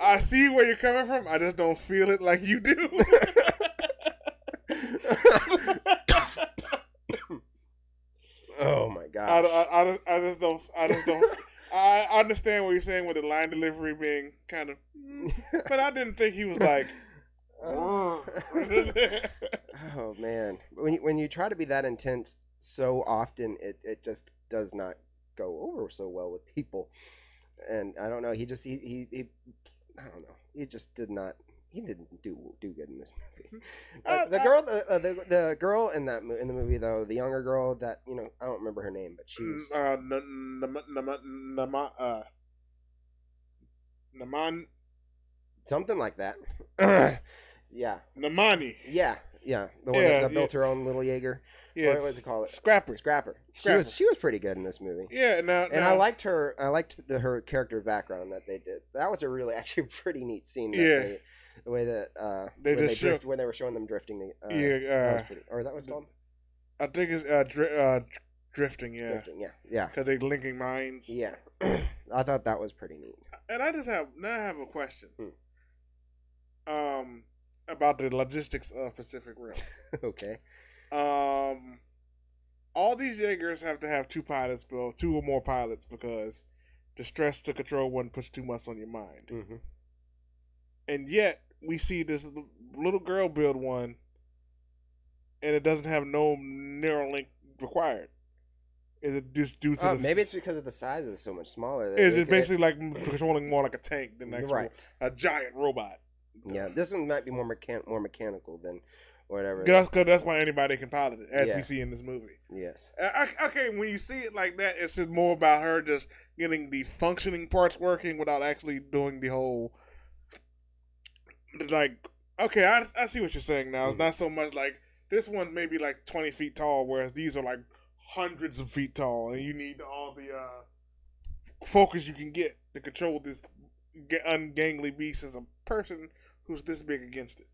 I see where you're coming from. I just don't feel it like you do. Oh my gosh. I just don't. I understand what you're saying with the line delivery being kind of, but I didn't think he was like. Oh man, when you try to be that intense so often, it just does not go over so well with people. And I don't know, he I don't know, he just didn't do good in this movie. The girl in the movie though, the younger girl that, you know, I don't remember her name, but she was Naman, something like that. Yeah, Namani. Yeah, the one that built her own little Jaeger. Yeah, what was it called? Scrapper. She was pretty good in this movie. Yeah, I liked her. I liked her character background that they did. That was a really actually pretty neat scene. The way that when they were showing them drifting. That was pretty, or is that what it's called? I think it's drifting. Yeah, drifting. Yeah. Because they're linking minds. Yeah, I thought that was pretty neat. And I have a question. about the logistics of Pacific Rim. Okay. All these Jaegers have to have two pilots, well, two or more pilots, because the stress to control one puts too much on your mind. Mm-hmm. And yet, we see this little girl build one, and it doesn't have no neural link required. Is it just due to maybe it's because of the size is so much smaller. Is it basically like controlling more like a tank than actual a giant robot? Yeah, this one might be more mechanical than whatever. That's why anybody can pilot it, as we see in this movie. Yes. Okay, when you see it like that, it's just more about her just getting the functioning parts working without actually doing the whole. Like, okay, I see what you're saying now. It's not so much like this one may be like 20 feet tall, whereas these are like hundreds of feet tall, and you need all the focus you can get to control this ungangly beast as a person who's this big against it.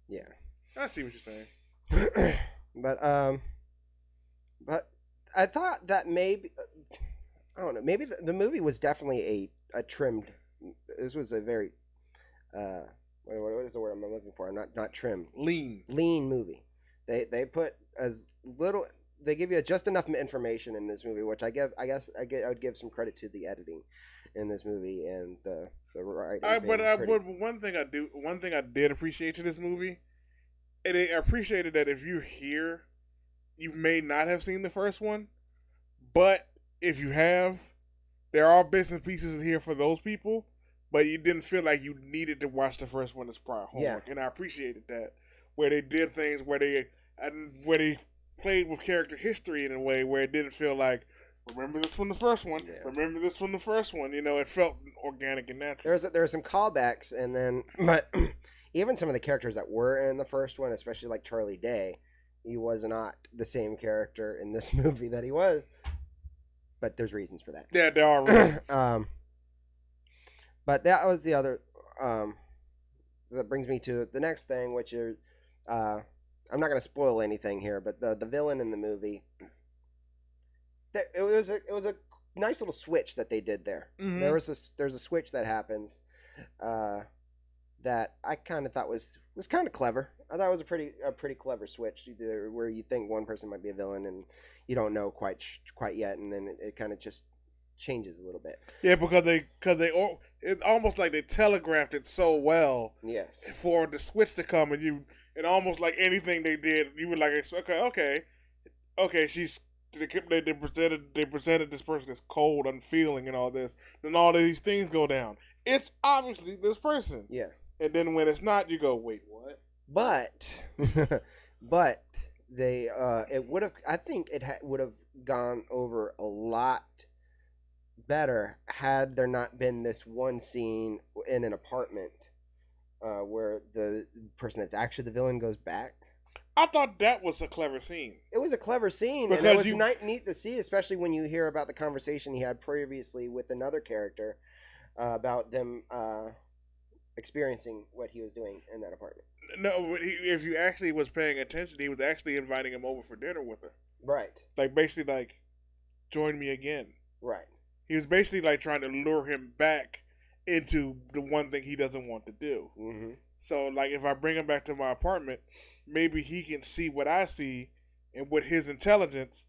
Yeah, I see what you're saying. but I thought that maybe I don't know. Maybe the movie was definitely a trimmed. This was a very what is the word I'm looking for? Not trimmed. Lean movie. They put as little. They give you just enough information in this movie, which I would give some credit to the editing in this movie and the writing. One thing I did appreciate in this movie, and I appreciated that if you're here, you may not have seen the first one, but if you have, there are bits and pieces in here for those people, but you didn't feel like you needed to watch the first one as prior homework, and I appreciated that, where they did things where they played with character history in a way where it didn't feel like, remember this from the first one. Yeah. Remember this from the first one. You know, it felt organic and natural. There were some callbacks, and then, but even some of the characters that were in the first one, especially like Charlie Day, he was not the same character in this movie that he was. But there's reasons for that. Yeah, there are reasons. But that was the other. That brings me to the next thing, which is, I'm not going to spoil anything here, but the villain in the movie. It was a nice little switch that they did there. Mm-hmm. There's a switch that happens that I kind of thought was kind of clever. I thought it was a pretty clever switch where you think one person might be a villain and you don't know quite yet, and then it kind of just changes a little bit. Yeah, because it's almost like they telegraphed it so well. Yes. For the switch to come, and almost like anything they did, you would like, okay, she's. They presented this person as cold, unfeeling, and all this. Then all these things go down. It's obviously this person. Yeah. And then when it's not, you go, wait, what? But they it would have. I think it would have gone over a lot better had there not been this one scene in an apartment where the person that's actually the villain goes back. I thought that was a clever scene. It was a clever scene, because and it was neat to see, especially when you hear about the conversation he had previously with another character about them experiencing what he was doing in that apartment. No, if you actually was paying attention, he was actually inviting him over for dinner with her. Right. Like, basically, like, join me again. Right. He was basically, like, trying to lure him back into the one thing he doesn't want to do. Mm-hmm. So, like, if I bring him back to my apartment, maybe he can see what I see, and with his intelligence,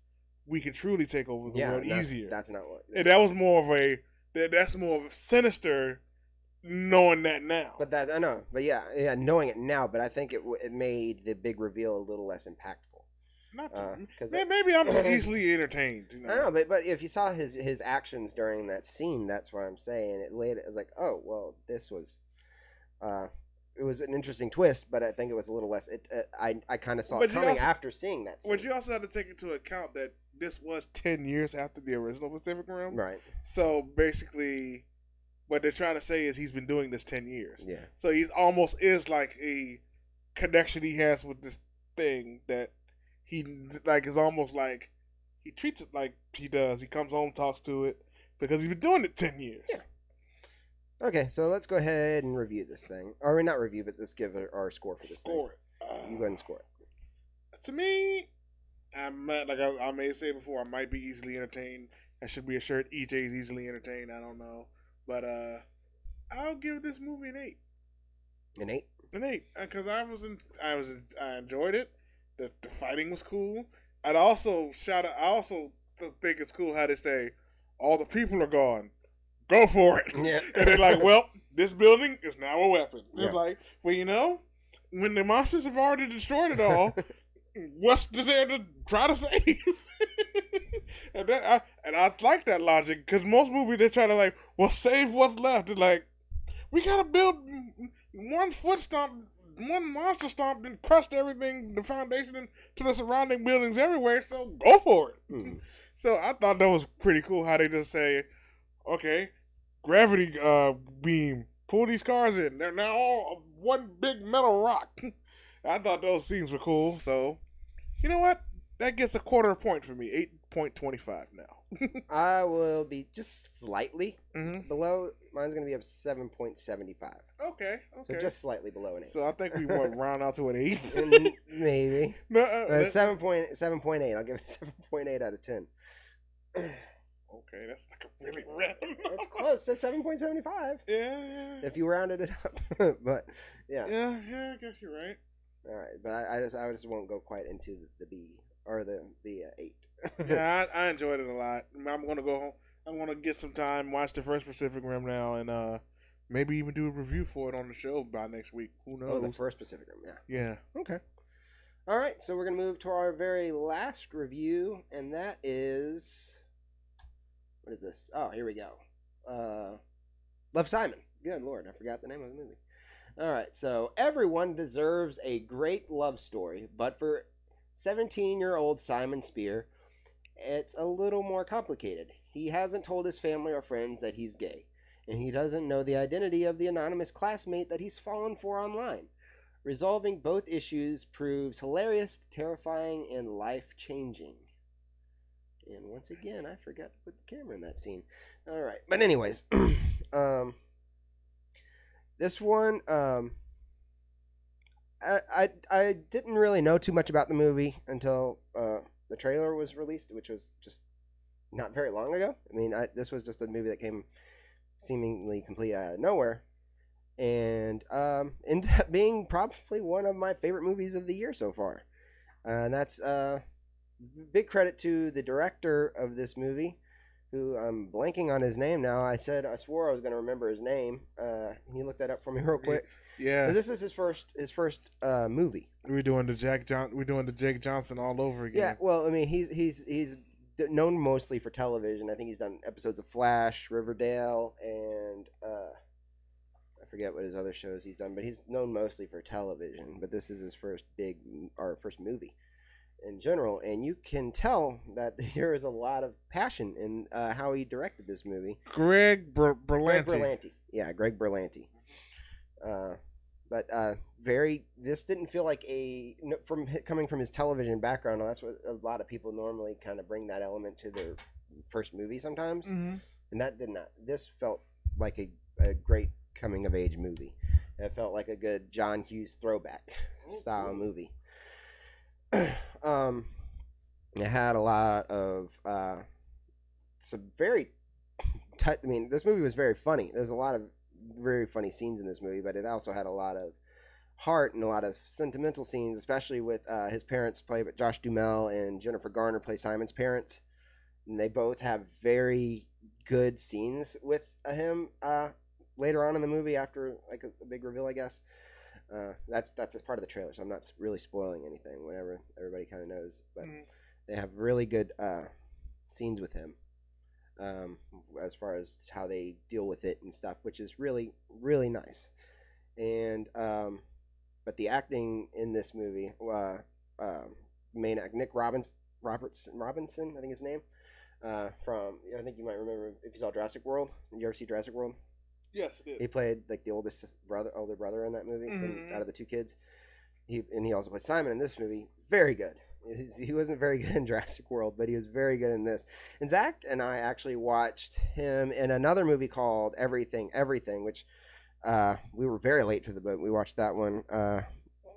we can truly take over the world easier. That's not what. And that was more of that's more of a sinister, knowing that now. But that I know, but yeah, knowing it now. But I think it made the big reveal a little less impactful. Not because maybe I'm easily entertained. You know? I know, but if you saw his actions during that scene, that's what I'm saying. It was like, oh well, this was. It was an interesting twist, but I think it was a little less. I kind of saw it coming after seeing that scene. But you also have to take into account that this was 10 years after the original Pacific Rim. Right. So basically, what they're trying to say is he's been doing this 10 years. Yeah. So he's almost is like a connection he has with this thing that he like is almost like he treats it like he does. He comes home, talks to it because he's been doing it 10 years. Yeah. Okay, so let's go ahead and review this thing. Or not review, but let's give our score for this thing. Score it. You go ahead and score it. To me, I may have said before, I might be easily entertained. That should be a shirt. EJ's easily entertained. I don't know. But I'll give this movie an 8. An 8. An 8, because I enjoyed it. The fighting was cool. I also think it's cool how they say all the people are gone. Go for it. Yeah. And they're like, well, this building is now a weapon. Yeah. It's like, well, when the monsters have already destroyed it all, what's there to try to save? and I like that logic, because most movies they try to like, well, save what's left. It's like, we gotta build one foot stomp, one monster stomp, and crushed everything, the foundation to the surrounding buildings everywhere. So go for it. Mm. So I thought that was pretty cool how they just say, okay, gravity beam, pull these cars in. They're now all one big metal rock. I thought those scenes were cool. So you know what? That gets a quarter point for me. 8.25 now. I will be just slightly below. Mine's going to be up 7.75. Okay. So just slightly below an 8. So I think we want to round out to an 8. Maybe. No, 7.8. I'll give it 7.8 out of 10. Okay, that's like a really random. It's close. That's 7.75. Yeah. If you rounded it up, but yeah. Yeah. I guess you're right. All right, but I just won't go quite into the B or the 8. Yeah, I enjoyed it a lot. I'm gonna go home. I'm gonna get some time, watch the first Pacific Rim now, and maybe even do a review for it on the show by next week. Who knows? Oh, the first Pacific Rim. Yeah. Okay. All right, so we're gonna move to our very last review, and that is, what is this? Oh, here we go. Love, Simon. Good Lord, I forgot the name of the movie. All right, so everyone deserves a great love story, but for 17-year-old Simon Spear, it's a little more complicated. He hasn't told his family or friends that he's gay, and he doesn't know the identity of the anonymous classmate that he's fallen for online. Resolving both issues proves hilarious, terrifying, and life-changing. And once again, I forgot to put the camera in that scene. All right, but anyways, this one, I didn't really know too much about the movie until the trailer was released, which was just not very long ago. I mean, this was just a movie that came seemingly complete out of nowhere, and ended up being probably one of my favorite movies of the year so far. And that's big credit to the director of this movie, who I'm blanking on his name now. I swore I was going to remember his name. Can you look that up for me real quick? Yeah. This is his first movie. We're doing the Jake Johnson all over again. Yeah. Well, I mean, he's known mostly for television. I think he's done episodes of Flash, Riverdale, and I forget what his other shows he's done, but he's known mostly for television. But this is his first movie in general, and you can tell that there is a lot of passion in how he directed this movie. Greg Berlanti. Greg Berlanti. Yeah, Greg Berlanti. But this didn't feel like coming from his television background. That's what a lot of people normally kind of bring that element to their first movie sometimes, and that did not. This felt like a great coming of age movie. It felt like a good John Hughes throwback style movie. It had a lot of some very. I mean, this movie was very funny. There's a lot of very funny scenes in this movie, but it also had a lot of heart and a lot of sentimental scenes, especially with his parents play Josh Duhamel and Jennifer Garner play Simon's parents, and they both have very good scenes with him later on in the movie after like a big reveal, I guess. That's part of the trailer, so I'm not really spoiling anything. Whatever, everybody kind of knows, but they have really good scenes with him. As far as how they deal with it and stuff, which is really, really nice. And but the acting in this movie, main act Nick Robinson, I think his name, from I think you might remember if you saw Jurassic World. Did you ever see Jurassic World? Yes, I did. He played like the older brother in that movie, out of the two kids. He also played Simon in this movie. Very good. He wasn't very good in Jurassic World, but he was very good in this. And Zach and I actually watched him in another movie called Everything, which we were very late to the boat. We watched that one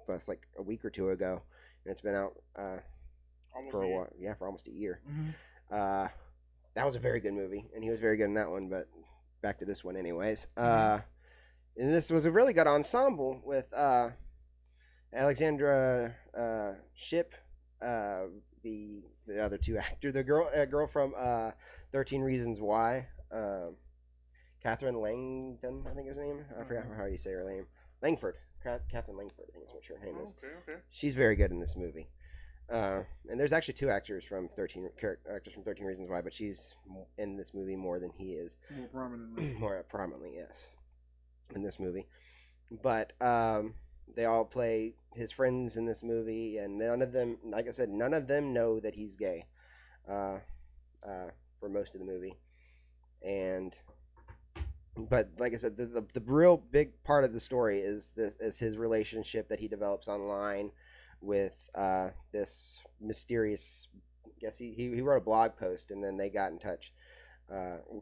that's like a week or two ago, and it's been out for a while. Yeah, for almost a year. That was a very good movie, and he was very good in that one. But back to this one, anyways. and this was a really good ensemble with Alexandra Shipp, the other two actors, the girl from 13 Reasons Why, Catherine Langdon, I think is her name. I forgot how you say her name. Langford. Catherine Langford, I think is what her name is. Okay. She's very good in this movie. And there's actually two actors from 13 Reasons Why, but she's in this movie more than he is. More prominently. More prominently, yes, in this movie. But they all play his friends in this movie, and none of them, like I said, none of them know that he's gay for most of the movie. But like I said, the real big part of the story is his relationship that he develops online with this mysterious. I guess he wrote a blog post, and then they got in touch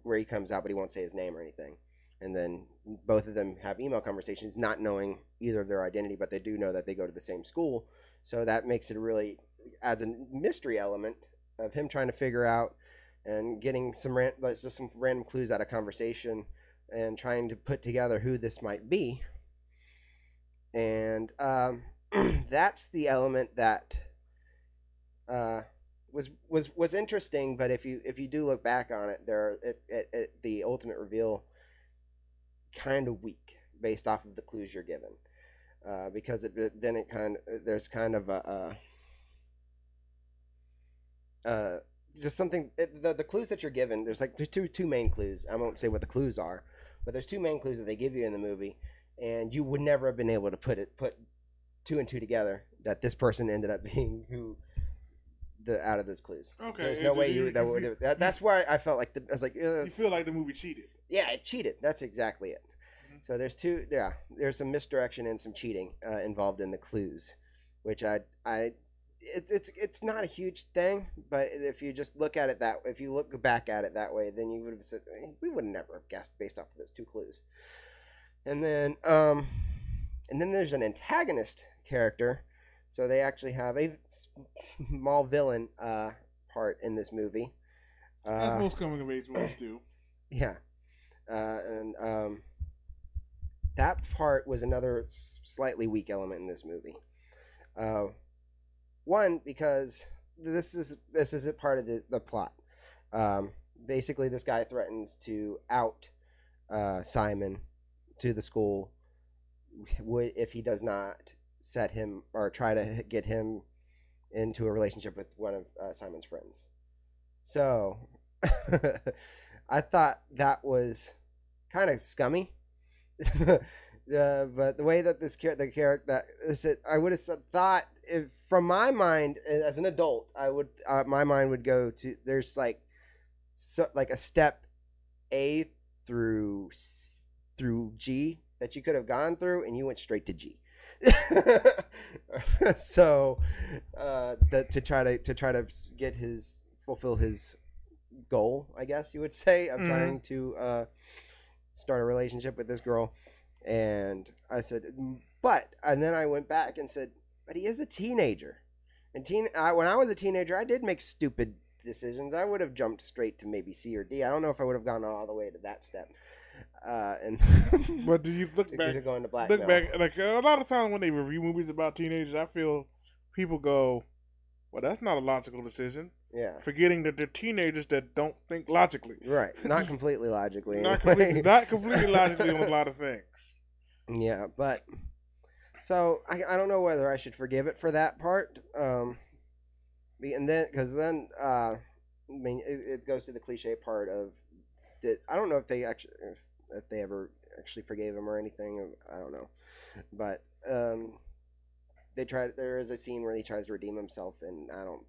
where he comes out, but he won't say his name or anything. And then both of them have email conversations, not knowing either of their identity, but they do know that they go to the same school. So that makes it really adds a mystery element of him trying to figure out and getting some random clues out of conversation and trying to put together who this might be. And that's the element that was interesting. But if you do look back on it, the ultimate reveal kind of weak based off of the clues you're given, because there's kind of just something. The clues that you're given, there's two main clues. I won't say what the clues are, but there's two main clues that they give you in the movie, and you would never have been able to put two and two together that this person ended up being who out of those clues. Okay, there's no way that's where I felt like I was like, you feel like the movie cheated. Yeah, it cheated. That's exactly it. Mm-hmm. So there's some misdirection and some cheating involved in the clues, which it's not a huge thing, but if you just look at it if you look back at it that way, then you would have said we would never have guessed based off of those two clues. And then there's an antagonist character, so they actually have a small villain part in this movie. As most coming of age movies do. Yeah. And that part was another slightly weak element in this movie. One, because this is a part of the plot. Basically, this guy threatens to out Simon to the school if he does not set him or try to get him into a relationship with one of Simon's friends. So I thought that was kind of scummy. But the way that the character I would have thought, if from my mind as an adult, my mind would go to there's like a step A through G that you could have gone through, and you went straight to G. So to try to fulfill his goal, I guess you would say, of trying to start a relationship with this girl. And I said, and then I went back and said, but he is a teenager, and when I was a teenager, I did make stupid decisions. I would have jumped straight to maybe C or D. I don't know if I would have gone all the way to that step. But do you look back? Like a lot of times when they review movies about teenagers, I feel people go, "Well, that's not a logical decision." Yeah, forgetting that they're teenagers that don't think logically. Right, not completely logically. not completely logically on a lot of things. Yeah, but so I don't know whether I should forgive it for that part. And then I mean, it goes to the cliche part of that. I don't know if they ever actually forgave him or anything. I don't know, but there is a scene where he tries to redeem himself, and I don't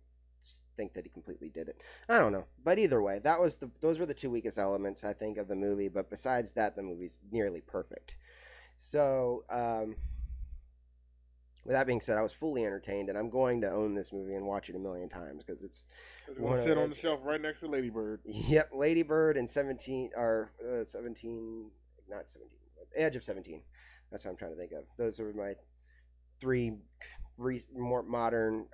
think that he completely did it. I don't know, but either way, those were the two weakest elements, I think, of the movie. But besides that, the movie's nearly perfect. So with that being said, I was fully entertained, and I'm going to own this movie and watch it a million times because it's going to sit on the shelf right next to Lady Bird. Yep, Lady Bird and 17, not 17, Edge of 17. That's what I'm trying to think of. Those are my three more modern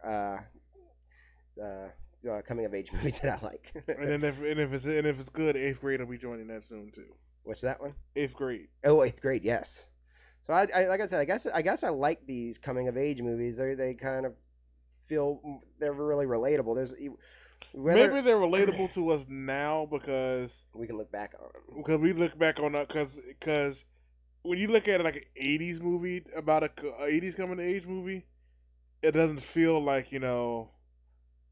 coming of age movies that I like. and if it's good, 8th grade will be joining that soon too. What's that one? 8th grade. Oh, eighth grade. Yes. So I like I said, I guess I like these coming of age movies. They kind of feel they're really relatable. Maybe they're relatable to us now because we can look back on them. Because we look back on that because when you look at it like an 80s movie about a 80s coming of age movie, it doesn't feel like, you know,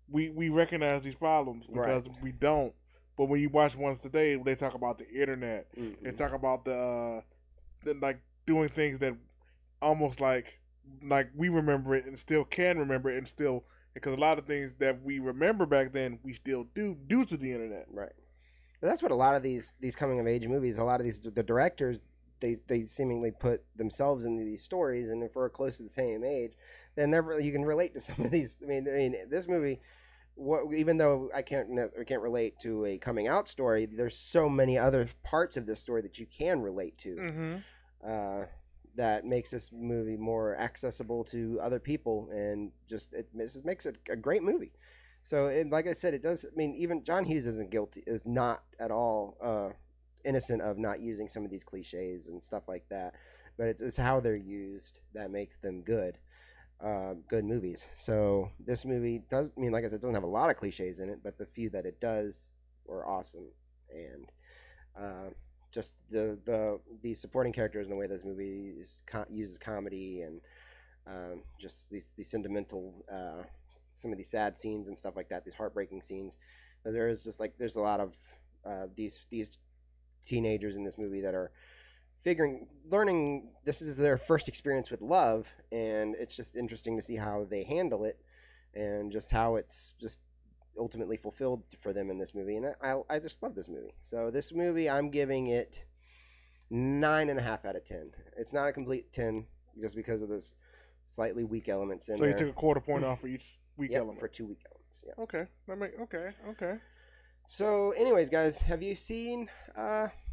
we recognize these problems because we don't. But when you watch ones today, they talk about the internet. Mm-hmm. They talk about the like doing things that almost like we remember it and still can remember it and still, because a lot of things that we remember back then we still do due to the internet. Right. But that's what a lot of these coming of age movies, a lot of the directors, they seemingly put themselves into these stories, and if we're close to the same age, then you can relate to some of these. I mean, this movie, even though I can't relate to a coming out story, there's so many other parts of this story that you can relate to. Mm-hmm. That makes this movie more accessible to other people, and it makes it a great movie. So, like I said, it does. I mean, even John Hughes is not at all innocent of not using some of these cliches and stuff like that. But it's how they're used that makes them good movies. So this movie does. I mean, like I said, it doesn't have a lot of cliches in it, but the few that it does were awesome, and just the supporting characters and the way this movie uses comedy and just these sentimental some of these sad scenes and stuff like that, these heartbreaking scenes. There's a lot of these teenagers in this movie that are learning this is their first experience with love, and it's just interesting to see how they handle it and just how it's just ultimately fulfilled for them in this movie. And I just love this movie. So this movie, I'm giving it 9.5 out of 10. It's not a complete 10 just because of those slightly weak elements in there. So you took a quarter point off for each weak element? For 2 weak elements. Yeah. Okay. Okay. So anyways, guys, have you seen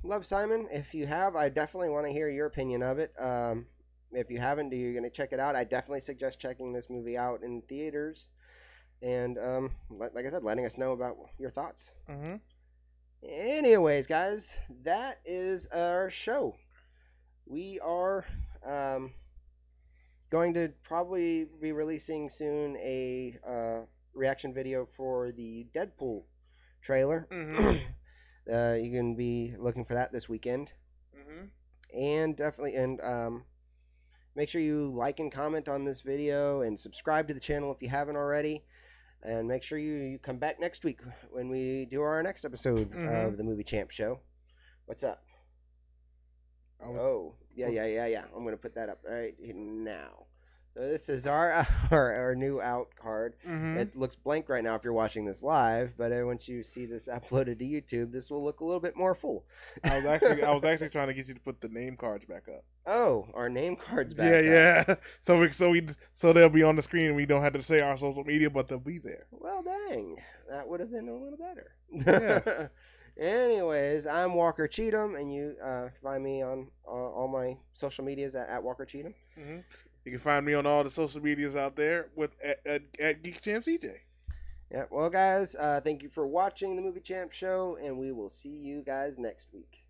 Love, Simon? If you have, I definitely want to hear your opinion of it. If you haven't, you're going to check it out. I definitely suggest checking this movie out in theaters. And like I said, letting us know about your thoughts. Mm-hmm. Anyways, guys, that is our show. We are going to probably be releasing soon a reaction video for the Deadpool trailer. Mm-hmm. You can be looking for that this weekend. Mm-hmm. And make sure you like and comment on this video and subscribe to the channel if you haven't already. And make sure you come back next week when we do our next episode of the Movie Champ Show. What's up? Oh, yeah. I'm going to put that up right now. So this is our new out card. Mm-hmm. It looks blank right now if you're watching this live, but once you see this uploaded to YouTube, this will look a little bit more full. I was actually trying to get you to put the name cards back up. Oh, our name cards back up. Yeah. So they'll be on the screen. We don't have to say our social media, but they'll be there. Well, dang, that would have been a little better. Yes. Anyways, I'm Walker Cheatham, and you find me on all my social medias at Walker Cheatham. Mm-hmm. You can find me on all the social medias out there at Geek Champ CJ. Yeah, well, guys, thank you for watching the Movie Champ Show, and we will see you guys next week.